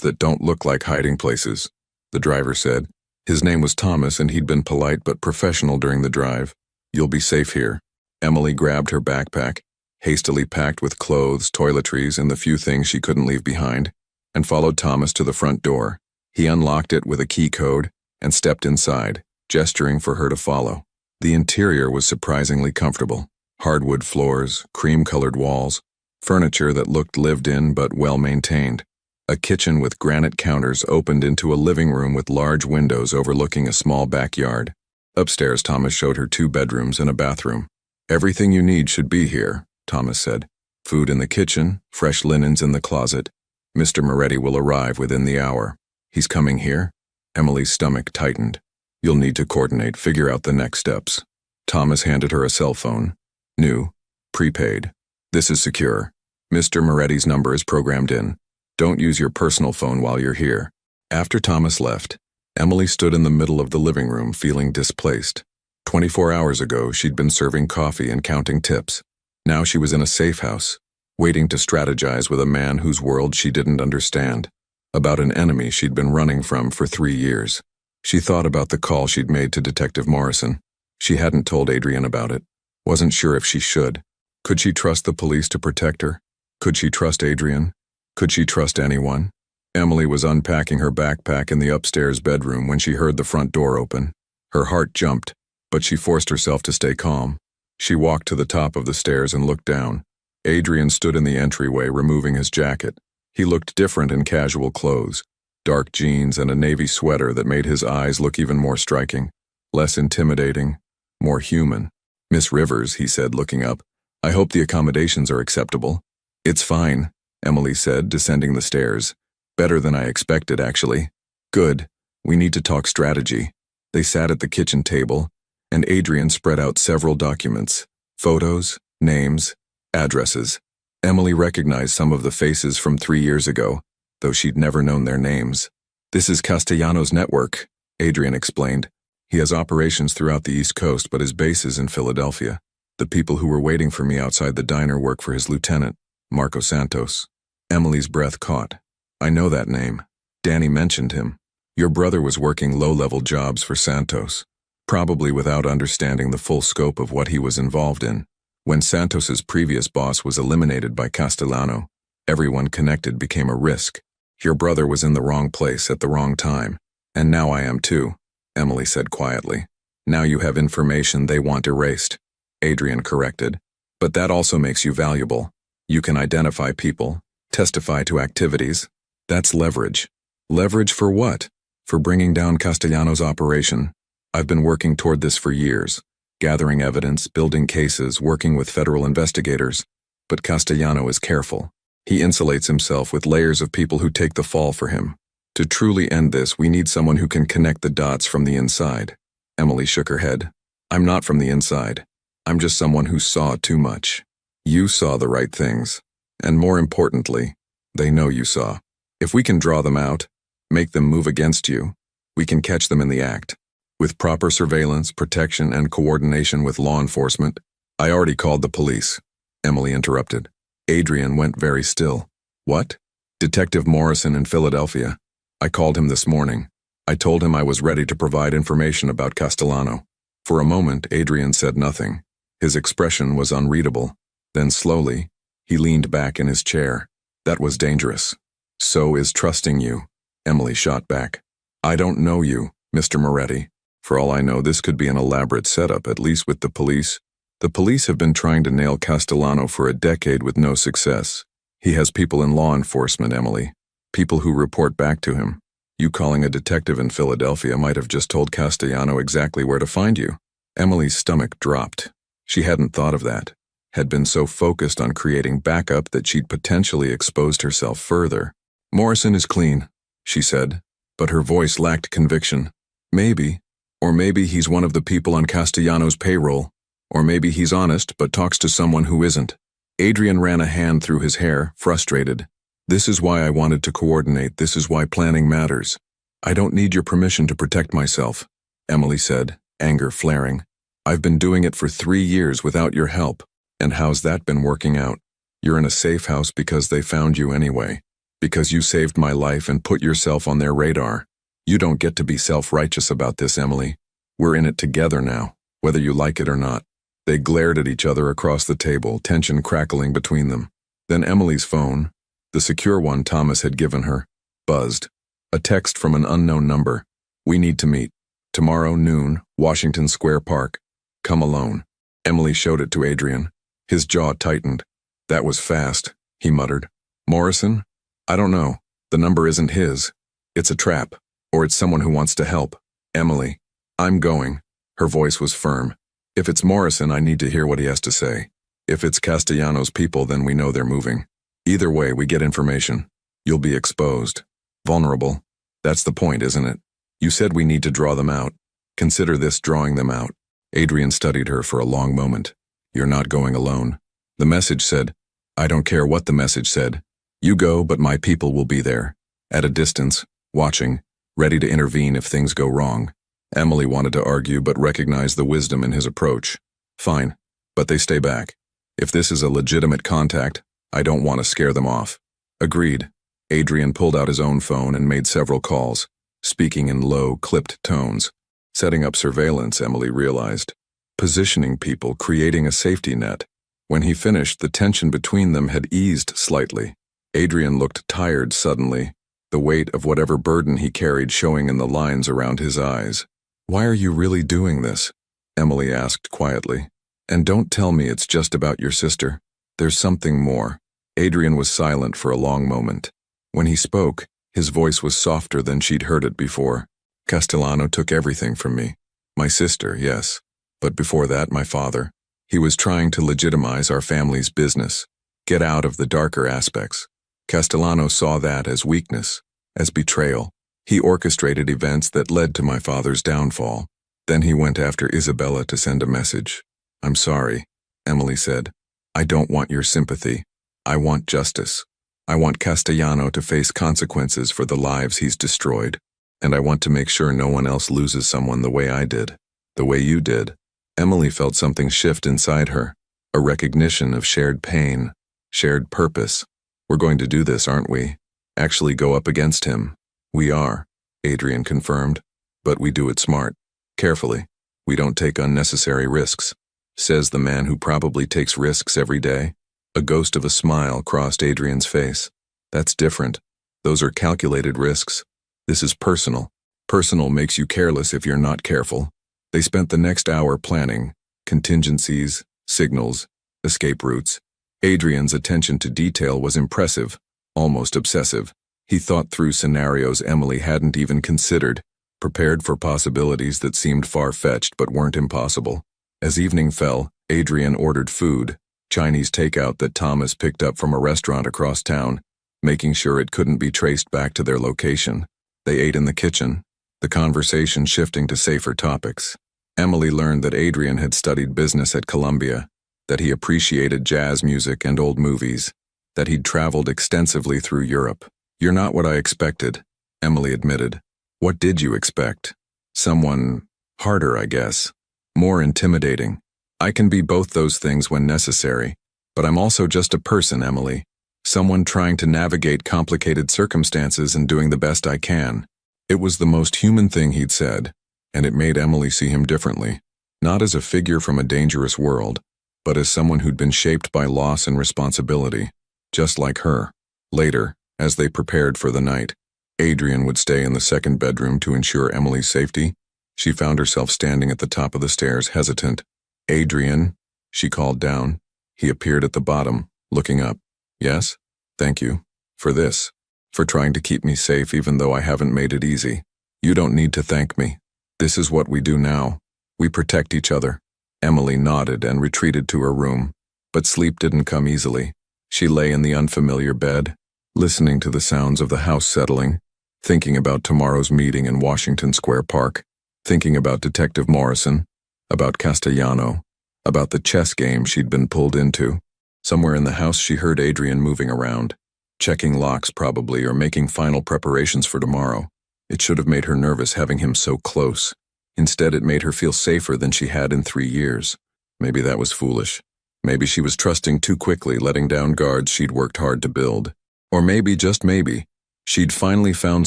that don't look like hiding places," the driver said. His name was Thomas and he'd been polite but professional during the drive. "You'll be safe here." Emily grabbed her backpack, hastily packed with clothes, toiletries, and the few things she couldn't leave behind, and followed Thomas to the front door. He unlocked it with a key code and stepped inside, gesturing for her to follow. The interior was surprisingly comfortable. Hardwood floors, cream-colored walls, furniture that looked lived in but well-maintained. A kitchen with granite counters opened into a living room with large windows overlooking a small backyard. Upstairs, Thomas showed her 2 bedrooms and a bathroom. "Everything you need should be here," Thomas said. "Food in the kitchen, fresh linens in the closet. Mr. Moretti will arrive within the hour." "He's coming here?" Emily's stomach tightened. "You'll need to coordinate, figure out the next steps." Thomas handed her a cell phone. "New, prepaid. This is secure. Mr. Moretti's number is programmed in. Don't use your personal phone while you're here." After Thomas left, Emily stood in the middle of the living room feeling displaced. 24 hours ago, she'd been serving coffee and counting tips. Now she was in a safe house, waiting to strategize with a man whose world she didn't understand, about an enemy she'd been running from for 3 years. She thought about the call she'd made to Detective Morrison. She hadn't told Adrian about it. Wasn't sure if she should. Could she trust the police to protect her? Could she trust Adrian? Could she trust anyone? Emily was unpacking her backpack in the upstairs bedroom when she heard the front door open. Her heart jumped, but she forced herself to stay calm. She walked to the top of the stairs and looked down. Adrian stood in the entryway removing his jacket. He looked different in casual clothes, dark jeans and a navy sweater that made his eyes look even more striking, less intimidating, more human. "Miss Rivers," he said, looking up, "I hope the accommodations are acceptable." "It's fine," Emily said, descending the stairs. "Better than I expected, actually." "Good. We need to talk strategy." They sat at the kitchen table, and Adrian spread out several documents, photos, names, addresses. Emily recognized some of the faces from 3 years ago, though she'd never known their names. "This is Castellano's network," Adrian explained. "He has operations throughout the East Coast, but his base is in Philadelphia. The people who were waiting for me outside the diner work for his lieutenant, Marco Santos." Emily's breath caught. "I know that name. Danny mentioned him. Your brother was working low-level jobs for Santos, probably without understanding the full scope of what he was involved in. When Santos's previous boss was eliminated by Castellano, everyone connected became a risk. Your brother was in the wrong place at the wrong time, and now I am too," Emily said quietly. "Now you have information they want erased," Adrian corrected. "But that also makes you valuable. You can identify people, testify to activities. That's leverage." "Leverage for what?" "For bringing down Castellano's operation. I've been working toward this for years, gathering evidence, building cases, working with federal investigators. But Castellano is careful. He insulates himself with layers of people who take the fall for him. To truly end this, we need someone who can connect the dots from the inside. Emily shook her head. I'm not from the inside. I'm just someone who saw too much. You saw the right things. And more importantly, they know you saw. If we can draw them out, make them move against you, we can catch them in the act. With proper surveillance, protection, and coordination with law enforcement. I already called the police. Emily interrupted. Adrian went very still. What? Detective Morrison in Philadelphia. I called him this morning. I told him I was ready to provide information about Castellano. For a moment, Adrian said nothing. His expression was unreadable. Then slowly, he leaned back in his chair. That was dangerous. So is trusting you, Emily shot back. I don't know you, Mr. Moretti. For all I know, this could be an elaborate setup, at least with the police. The police have been trying to nail Castellano for a decade with no success. He has people in law enforcement, Emily. People who report back to him. You calling a detective in Philadelphia might have just told Castellano exactly where to find you. Emily's stomach dropped. She hadn't thought of that. Had been so focused on creating backup that she'd potentially exposed herself further. Morrison is clean, she said, but her voice lacked conviction. Maybe. Or maybe he's one of the people on Castellano's payroll. Or maybe he's honest but talks to someone who isn't. Adrian ran a hand through his hair, frustrated. This is why I wanted to coordinate. This is why planning matters. I don't need your permission to protect myself, Emily said, anger flaring. I've been doing it for 3 years without your help. And how's that been working out? You're in a safe house because they found you anyway. Because you saved my life and put yourself on their radar. You don't get to be self-righteous about this, Emily. We're in it together now, whether you like it or not. They glared at each other across the table, tension crackling between them. Then Emily's phone, the secure one Thomas had given her, buzzed. A text from an unknown number. We need to meet. Tomorrow noon, Washington Square Park. Come alone. Emily showed it to Adrian. His jaw tightened. That was fast, he muttered. Morrison? I don't know. The number isn't his. It's a trap. Or it's someone who wants to help. Emily. I'm going. Her voice was firm. If it's Morrison, I need to hear what he has to say. If it's Castellano's people, then we know they're moving. Either way, we get information. You'll be exposed. Vulnerable. That's the point, isn't it? You said we need to draw them out. Consider this drawing them out. Adrian studied her for a long moment. You're not going alone. The message said, I don't care what the message said. You go, but my people will be there. At a distance, watching, ready to intervene if things go wrong. Emily wanted to argue but recognized the wisdom in his approach. Fine, but they stay back. If this is a legitimate contact, I don't want to scare them off. Agreed. Adrian pulled out his own phone and made several calls, speaking in low, clipped tones. Setting up surveillance, Emily realized. Positioning people, creating a safety net. When he finished, the tension between them had eased slightly. Adrian looked tired suddenly, the weight of whatever burden he carried showing in the lines around his eyes. Why are you really doing this? Emily asked quietly. And don't tell me it's just about your sister. There's something more. Adrian was silent for a long moment. When he spoke, his voice was softer than she'd heard it before. Castellano took everything from me. My sister, yes. But before that, my father. He was trying to legitimize our family's business. Get out of the darker aspects. Castellano saw that as weakness, as betrayal. He orchestrated events that led to my father's downfall. Then he went after Isabella to send a message. I'm sorry, Emily said. I don't want your sympathy. I want justice. I want Castellano to face consequences for the lives he's destroyed. And I want to make sure no one else loses someone the way I did, the way you did. Emily felt something shift inside her, a recognition of shared pain, shared purpose. We're going to do this, aren't we? Actually go up against him. We are, Adrian confirmed. But we do it smart, carefully. We don't take unnecessary risks, says the man who probably takes risks every day. A ghost of a smile crossed Adrian's face. That's different. Those are calculated risks. This is personal. Personal makes you careless if you're not careful. They spent the next hour planning, contingencies, signals, escape routes. Adrian's attention to detail was impressive, almost obsessive. He thought through scenarios Emily hadn't even considered, prepared for possibilities that seemed far-fetched but weren't impossible. As evening fell, Adrian ordered food, Chinese takeout that Thomas picked up from a restaurant across town, making sure it couldn't be traced back to their location. They ate in the kitchen, the conversation shifting to safer topics. Emily learned that Adrian had studied business at Columbia, that he appreciated jazz music and old movies, that he'd traveled extensively through Europe. "You're not what I expected," Emily admitted. "What did you expect? Someone harder, I guess. More intimidating. I can be both those things when necessary, but I'm also just a person, Emily. Someone trying to navigate complicated circumstances and doing the best I can." It was the most human thing he'd said, and it made Emily see him differently, not as a figure from a dangerous world, but as someone who'd been shaped by loss and responsibility, just like her. Later, as they prepared for the night, Adrian would stay in the second bedroom to ensure Emily's safety. She found herself standing at the top of the stairs, hesitant. "Adrian," she called down. He appeared at the bottom, looking up. "Yes? Thank you. For this. For trying to keep me safe even though I haven't made it easy. You don't need to thank me. This is what we do now. We protect each other." Emily nodded and retreated to her room, but sleep didn't come easily. She lay in the unfamiliar bed, listening to the sounds of the house settling, thinking about tomorrow's meeting in Washington Square Park, thinking about Detective Morrison, about Castellano, about the chess game she'd been pulled into. Somewhere in the house she heard Adrian moving around, checking locks probably or making final preparations for tomorrow. It should have made her nervous having him so close. Instead, it made her feel safer than she had in 3 years. Maybe that was foolish. Maybe she was trusting too quickly, letting down guards she'd worked hard to build. Or maybe, just maybe, she'd finally found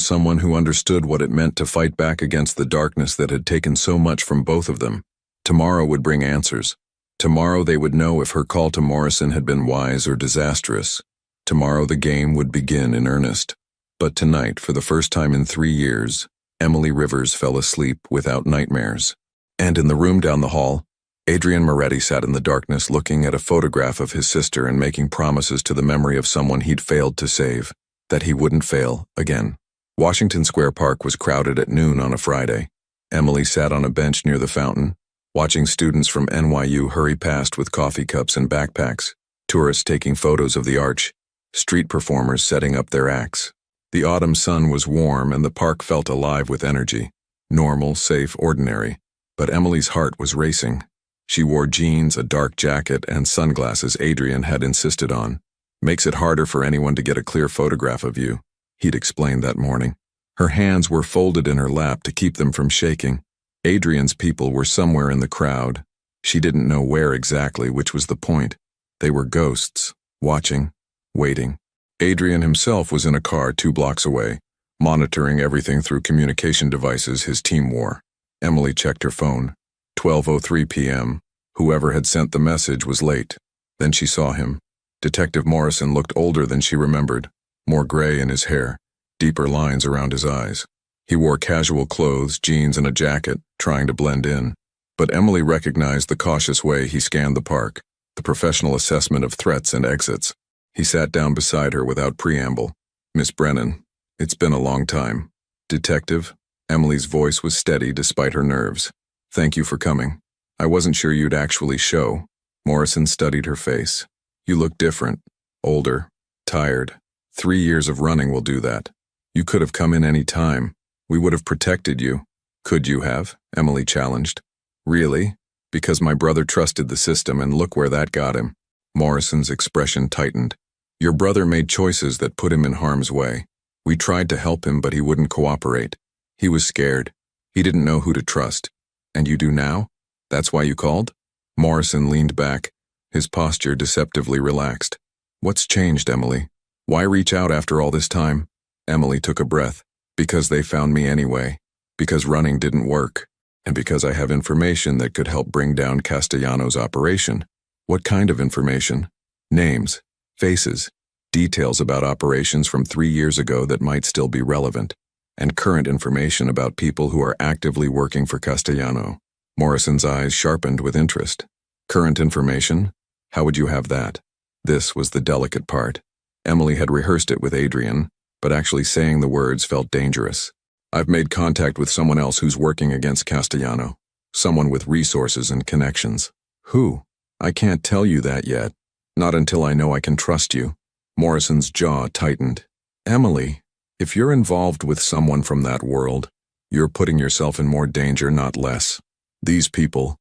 someone who understood what it meant to fight back against the darkness that had taken so much from both of them. Tomorrow would bring answers. Tomorrow they would know if her call to Morrison had been wise or disastrous. Tomorrow the game would begin in earnest. But tonight, for the first time in 3 years, Emily Rivers fell asleep without nightmares. And in the room down the hall, Adrian Moretti sat in the darkness looking at a photograph of his sister and making promises to the memory of someone he'd failed to save, that he wouldn't fail again. Washington Square Park was crowded at noon on a Friday. Emily sat on a bench near the fountain, watching students from NYU hurry past with coffee cups and backpacks, tourists taking photos of the arch, street performers setting up their acts. The autumn sun was warm and the park felt alive with energy. Normal, safe, ordinary. But Emily's heart was racing. She wore jeans, a dark jacket, and sunglasses Adrian had insisted on. "Makes it harder for anyone to get a clear photograph of you," he'd explained that morning. Her hands were folded in her lap to keep them from shaking. Adrian's people were somewhere in the crowd. She didn't know where exactly, which was the point. They were ghosts, watching, waiting. Adrian himself was in a car 2 blocks away, monitoring everything through communication devices his team wore. Emily checked her phone. 12:03 p.m. Whoever had sent the message was late. Then she saw him. Detective Morrison looked older than she remembered, more gray in his hair, deeper lines around his eyes. He wore casual clothes, jeans and a jacket, trying to blend in. But Emily recognized the cautious way he scanned the park, the professional assessment of threats and exits. He sat down beside her without preamble. "Miss Brennan, it's been a long time." "Detective?" Emily's voice was steady despite her nerves. "Thank you for coming. I wasn't sure you'd actually show." Morrison studied her face. "You look different, older, tired. 3 years of running will do that. You could have come in any time. We would have protected you." "Could you have?" Emily challenged. "Really? Because my brother trusted the system and look where that got him." Morrison's expression tightened. "Your brother made choices that put him in harm's way. We tried to help him, but he wouldn't cooperate. He was scared. He didn't know who to trust. And you do now? That's why you called?" Morrison leaned back, his posture deceptively relaxed. "What's changed, Emily? Why reach out after all this time?" Emily took a breath. "Because they found me anyway. Because running didn't work. And because I have information that could help bring down Castellano's operation." "What kind of information?" "Names, faces, details about operations from 3 years ago that might still be relevant, and current information about people who are actively working for Castellano." Morrison's eyes sharpened with interest. "Current information? How would you have that?" This was the delicate part. Emily had rehearsed it with Adrian, but actually saying the words felt dangerous. "I've made contact with someone else who's working against Castellano. Someone with resources and connections." "Who?" "I can't tell you that yet. Not until I know I can trust you." Morrison's jaw tightened. "Emily, If you're involved with someone from that world, you're putting yourself in more danger, not less. These people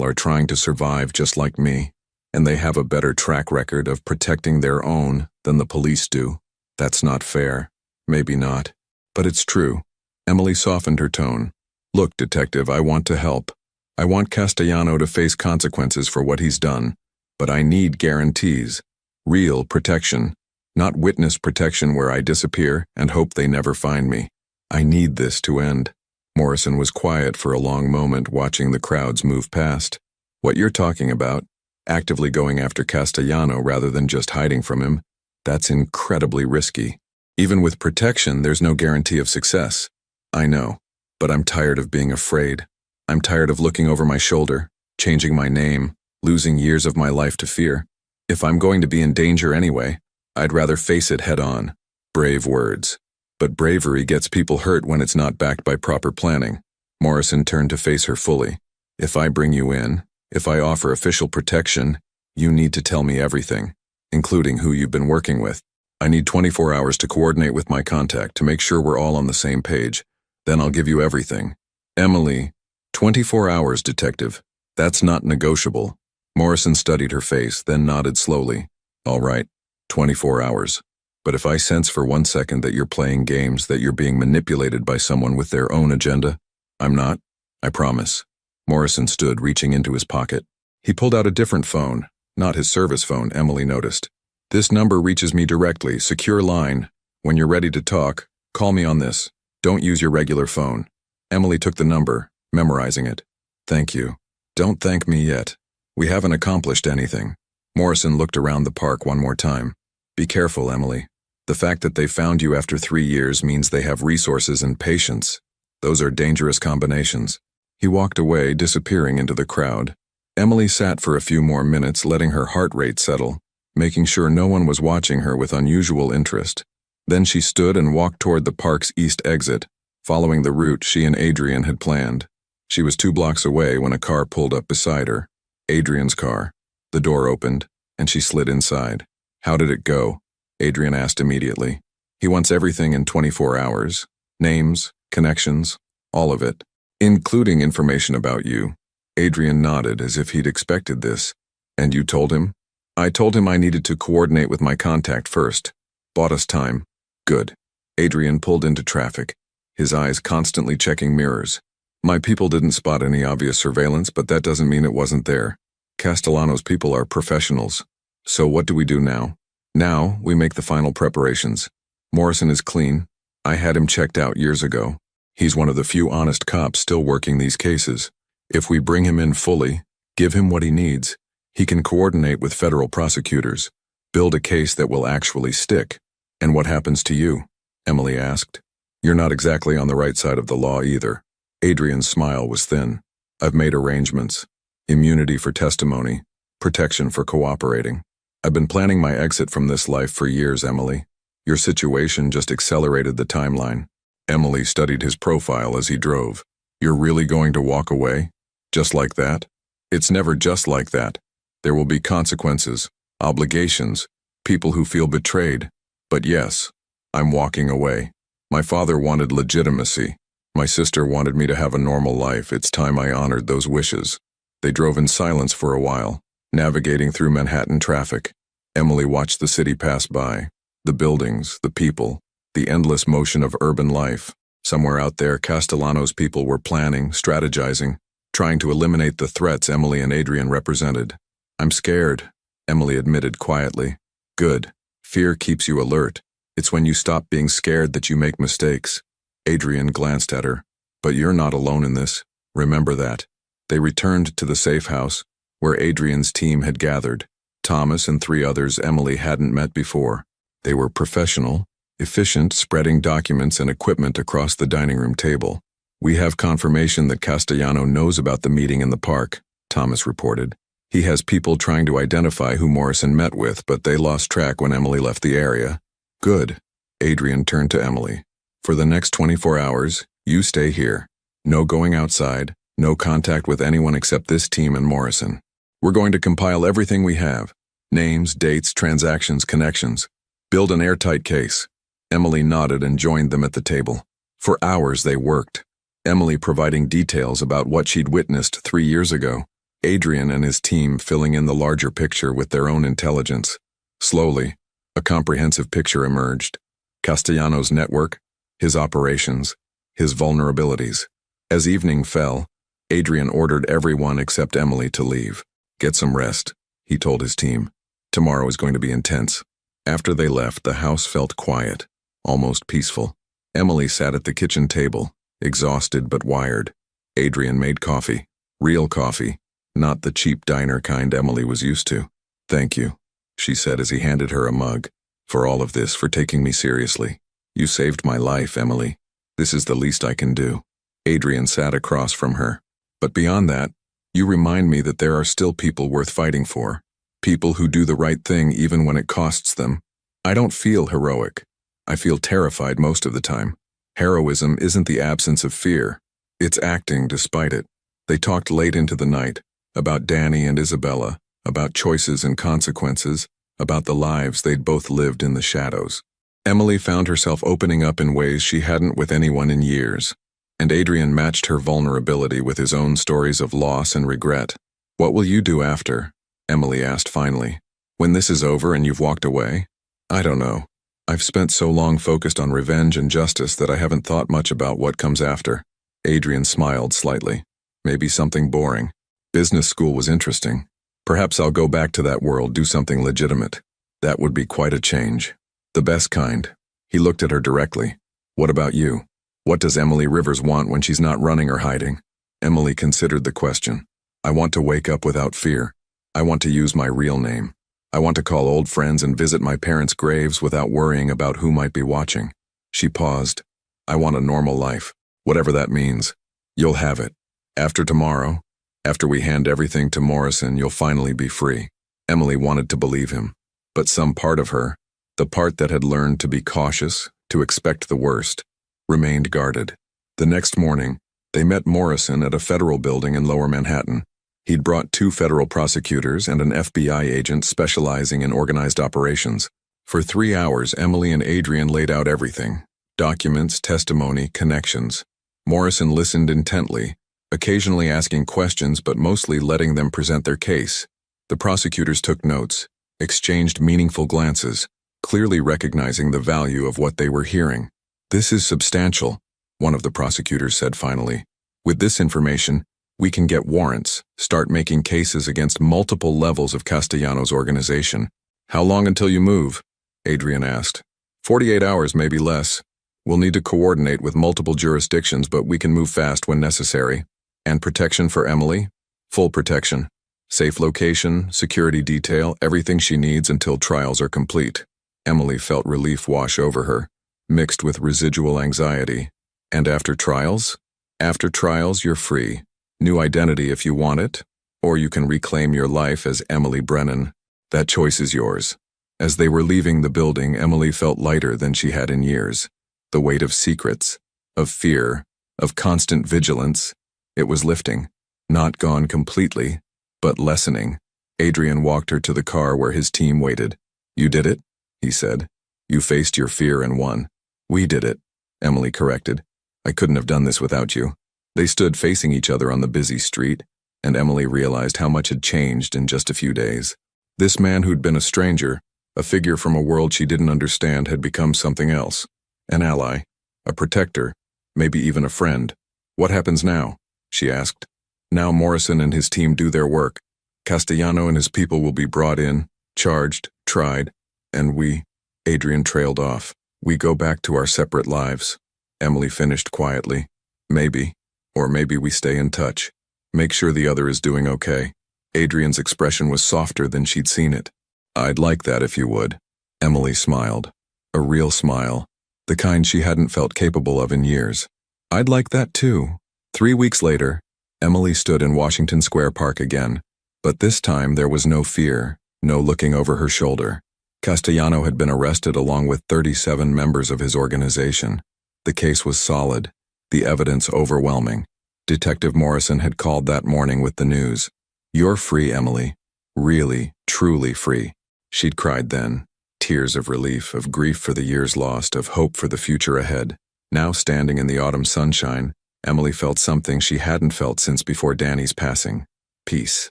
are trying to survive just like me, and they have a better track record of protecting their own than the police do. That's not fair. Maybe not. But it's true. Emily softened her tone. Look, detective, I want to help. I want Castellano to face consequences for what he's done, but I need guarantees. Real protection, not witness protection where I disappear and hope they never find me. I need this to end. Morrison was quiet for a long moment, watching the crowds move past. What you're talking about, actively going after Castellano rather than just hiding from him, that's incredibly risky. Even with protection, there's no guarantee of success. I know, but I'm tired of being afraid. I'm tired of looking over my shoulder, changing my name, losing years of my life to fear. If I'm going to be in danger anyway, I'd rather face it head on. Brave words. But bravery gets people hurt when it's not backed by proper planning. Morrison turned to face her fully. If I bring you in, if I offer official protection, you need to tell me everything, including who you've been working with. I need 24 hours to coordinate with my contact to make sure we're all on the same page. Then I'll give you everything. Emily, 24 hours, detective. That's not negotiable. Morrison studied her face, then nodded slowly. All right, 24 hours. But if I sense for 1 second that you're playing games, that you're being manipulated by someone with their own agenda, I'm not. I promise. Morrison stood, reaching into his pocket. He pulled out a different phone, not his service phone, Emily noticed. This number reaches me directly, secure line. When you're ready to talk, call me on this. Don't use your regular phone. Emily took the number, memorizing it. Thank you. Don't thank me yet. We haven't accomplished anything. Morrison looked around the park one more time. Be careful, Emily. The fact that they found you after 3 years means they have resources and patience. Those are dangerous combinations. He walked away, disappearing into the crowd. Emily sat for a few more minutes, letting her heart rate settle, making sure no one was watching her with unusual interest. Then she stood and walked toward the park's east exit, following the route she and Adrian had planned. She was 2 blocks away when a car pulled up beside her. Adrian's car. The door opened, and she slid inside. How did it go? Adrian asked immediately. He wants everything in 24 hours. Names, connections, all of it, including information about you. Adrian nodded as if he'd expected this. And you told him? I told him I needed to coordinate with my contact first. Bought us time. Good. Adrian pulled into traffic, his eyes constantly checking mirrors. My people didn't spot any obvious surveillance, but that doesn't mean it wasn't there. Castellano's people are professionals. So what do we do now? Now, we make the final preparations. Morrison is clean. I had him checked out years ago. He's one of the few honest cops still working these cases. If we bring him in fully, give him what he needs, he can coordinate with federal prosecutors, build a case that will actually stick. And what happens to you? Emily asked. You're not exactly on the right side of the law either. Adrian's smile was thin. I've made arrangements. Immunity for testimony, protection for cooperating. I've been planning my exit from this life for years, Emily. Your situation just accelerated the timeline. Emily studied his profile as he drove. You're really going to walk away? Just like that? It's never just like that. There will be consequences, obligations, people who feel betrayed. But yes, I'm walking away. My father wanted legitimacy. My sister wanted me to have a normal life. It's time I honored those wishes. They drove in silence for a while, navigating through Manhattan traffic. Emily watched the city pass by. The buildings, the people, the endless motion of urban life. Somewhere out there, Castellano's people were planning, strategizing, trying to eliminate the threats Emily and Adrian represented. I'm scared, Emily admitted quietly. Good. Fear keeps you alert. It's when you stop being scared that you make mistakes. Adrian glanced at her. But you're not alone in this. Remember that. They returned to the safe house, where Adrian's team had gathered. Thomas and 3 others Emily hadn't met before. They were professional, efficient, spreading documents and equipment across the dining room table. We have confirmation that Castellano knows about the meeting in the park, Thomas reported. He has people trying to identify who Morrison met with, but they lost track when Emily left the area. Good. Adrian turned to Emily. For the next 24 hours, you stay here. No going outside, no contact with anyone except this team and Morrison. We're going to compile everything we have. Names, dates, transactions, connections. Build an airtight case. Emily nodded and joined them at the table. For hours they worked, Emily providing details about what she'd witnessed 3 years ago, Adrian and his team filling in the larger picture with their own intelligence. Slowly, a comprehensive picture emerged. Castellanos' network, his operations, his vulnerabilities. As evening fell, Adrian ordered everyone except Emily to leave. "Get some rest," he told his team. "Tomorrow is going to be intense." After they left, the house felt quiet, almost peaceful. Emily sat at the kitchen table, exhausted but wired. Adrian made coffee. Real coffee, not the cheap diner kind Emily was used to. "Thank you," she said as he handed her a mug. "For all of this, for taking me seriously. You saved my life, Emily. This is the least I can do." Adrian sat across from her. "But beyond that, you remind me that there are still people worth fighting for. People who do the right thing even when it costs them. I don't feel heroic. I feel terrified most of the time. Heroism isn't the absence of fear. It's acting despite it." They talked late into the night, about Danny and Isabella, about choices and consequences, about the lives they'd both lived in the shadows. Emily found herself opening up in ways she hadn't with anyone in years, and Adrian matched her vulnerability with his own stories of loss and regret. "What will you do after?" Emily asked finally. "When this is over and you've walked away?" "I don't know. I've spent so long focused on revenge and justice that I haven't thought much about what comes after." Adrian smiled slightly. "Maybe something boring. Business school was interesting. Perhaps I'll go back to that world, do something legitimate. That would be quite a change. The best kind." He looked at her directly. "What about you? What does Emily Rivers want when she's not running or hiding?" Emily considered the question. "I want to wake up without fear. I want to use my real name. I want to call old friends and visit my parents' graves without worrying about who might be watching." She paused. "I want a normal life, whatever that means. You'll have it. After tomorrow, after we hand everything to Morrison, you'll finally be free." Emily wanted to believe him, but some part of her, the part that had learned to be cautious, to expect the worst, remained guarded. The next morning, they met Morrison at a federal building in Lower Manhattan. He'd brought 2 federal prosecutors and an FBI agent specializing in organized operations. For 3 hours, Emily and Adrian laid out everything: documents, testimony, connections. Morrison listened intently, occasionally asking questions but mostly letting them present their case. The prosecutors took notes, exchanged meaningful glances, clearly recognizing the value of what they were hearing. "This is substantial," one of the prosecutors said finally. "With this information, we can get warrants, start making cases against multiple levels of Castellanos' organization." "How long until you move?" Adrian asked. 48 hours, maybe less. We'll need to coordinate with multiple jurisdictions, but we can move fast when necessary." "And protection for Emily?" "Full protection. Safe location, security detail, everything she needs until trials are complete." Emily felt relief wash over her, mixed with residual anxiety. "And after trials?" "After trials, you're free. New identity if you want it, or you can reclaim your life as Emily Brennan. That choice is yours." As they were leaving the building, Emily felt lighter than she had in years. The weight of secrets, of fear, of constant vigilance, it was lifting. Not gone completely, but lessening. Adrian walked her to the car where his team waited. "You did it," he said. "You faced your fear and won." "We did it," Emily corrected. "I couldn't have done this without you." They stood facing each other on the busy street, and Emily realized how much had changed in just a few days. This man who'd been a stranger, a figure from a world she didn't understand, had become something else. An ally, a protector, maybe even a friend. "What happens now?" she asked. "Now Morrison and his team do their work. Castellano and his people will be brought in, charged, tried, and we," Adrian trailed off, "we go back to our separate lives." Emily finished quietly. "Maybe. Or maybe we stay in touch. Make sure the other is doing okay." Adrian's expression was softer than she'd seen it. "I'd like that if you would." Emily smiled. A real smile. The kind she hadn't felt capable of in years. "I'd like that too." 3 weeks later, Emily stood in Washington Square Park again. But this time there was no fear, no looking over her shoulder. Castellano had been arrested along with 37 members of his organization. The case was solid, the evidence overwhelming. Detective Morrison had called that morning with the news. "You're free, Emily. Really, truly free." She'd cried then, tears of relief, of grief for the years lost, of hope for the future ahead. Now standing in the autumn sunshine, Emily felt something she hadn't felt since before Danny's passing. Peace.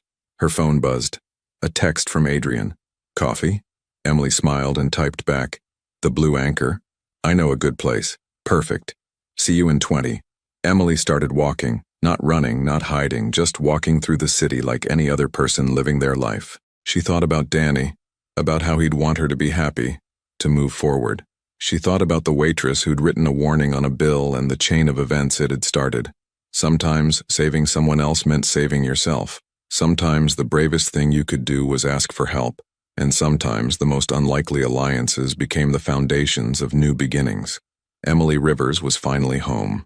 Her phone buzzed. A text from Adrian. Coffee? Emily smiled and typed back. The Blue Anchor. I know a good place. Perfect. See you in 20. Emily started walking, not running, not hiding, just walking through the city like any other person living their life. She thought about Danny, about how he'd want her to be happy, to move forward. She thought about the waitress who'd written a warning on a bill and the chain of events it had started. Sometimes saving someone else meant saving yourself. Sometimes the bravest thing you could do was ask for help, and sometimes the most unlikely alliances became the foundations of new beginnings. Emily Rivers was finally home.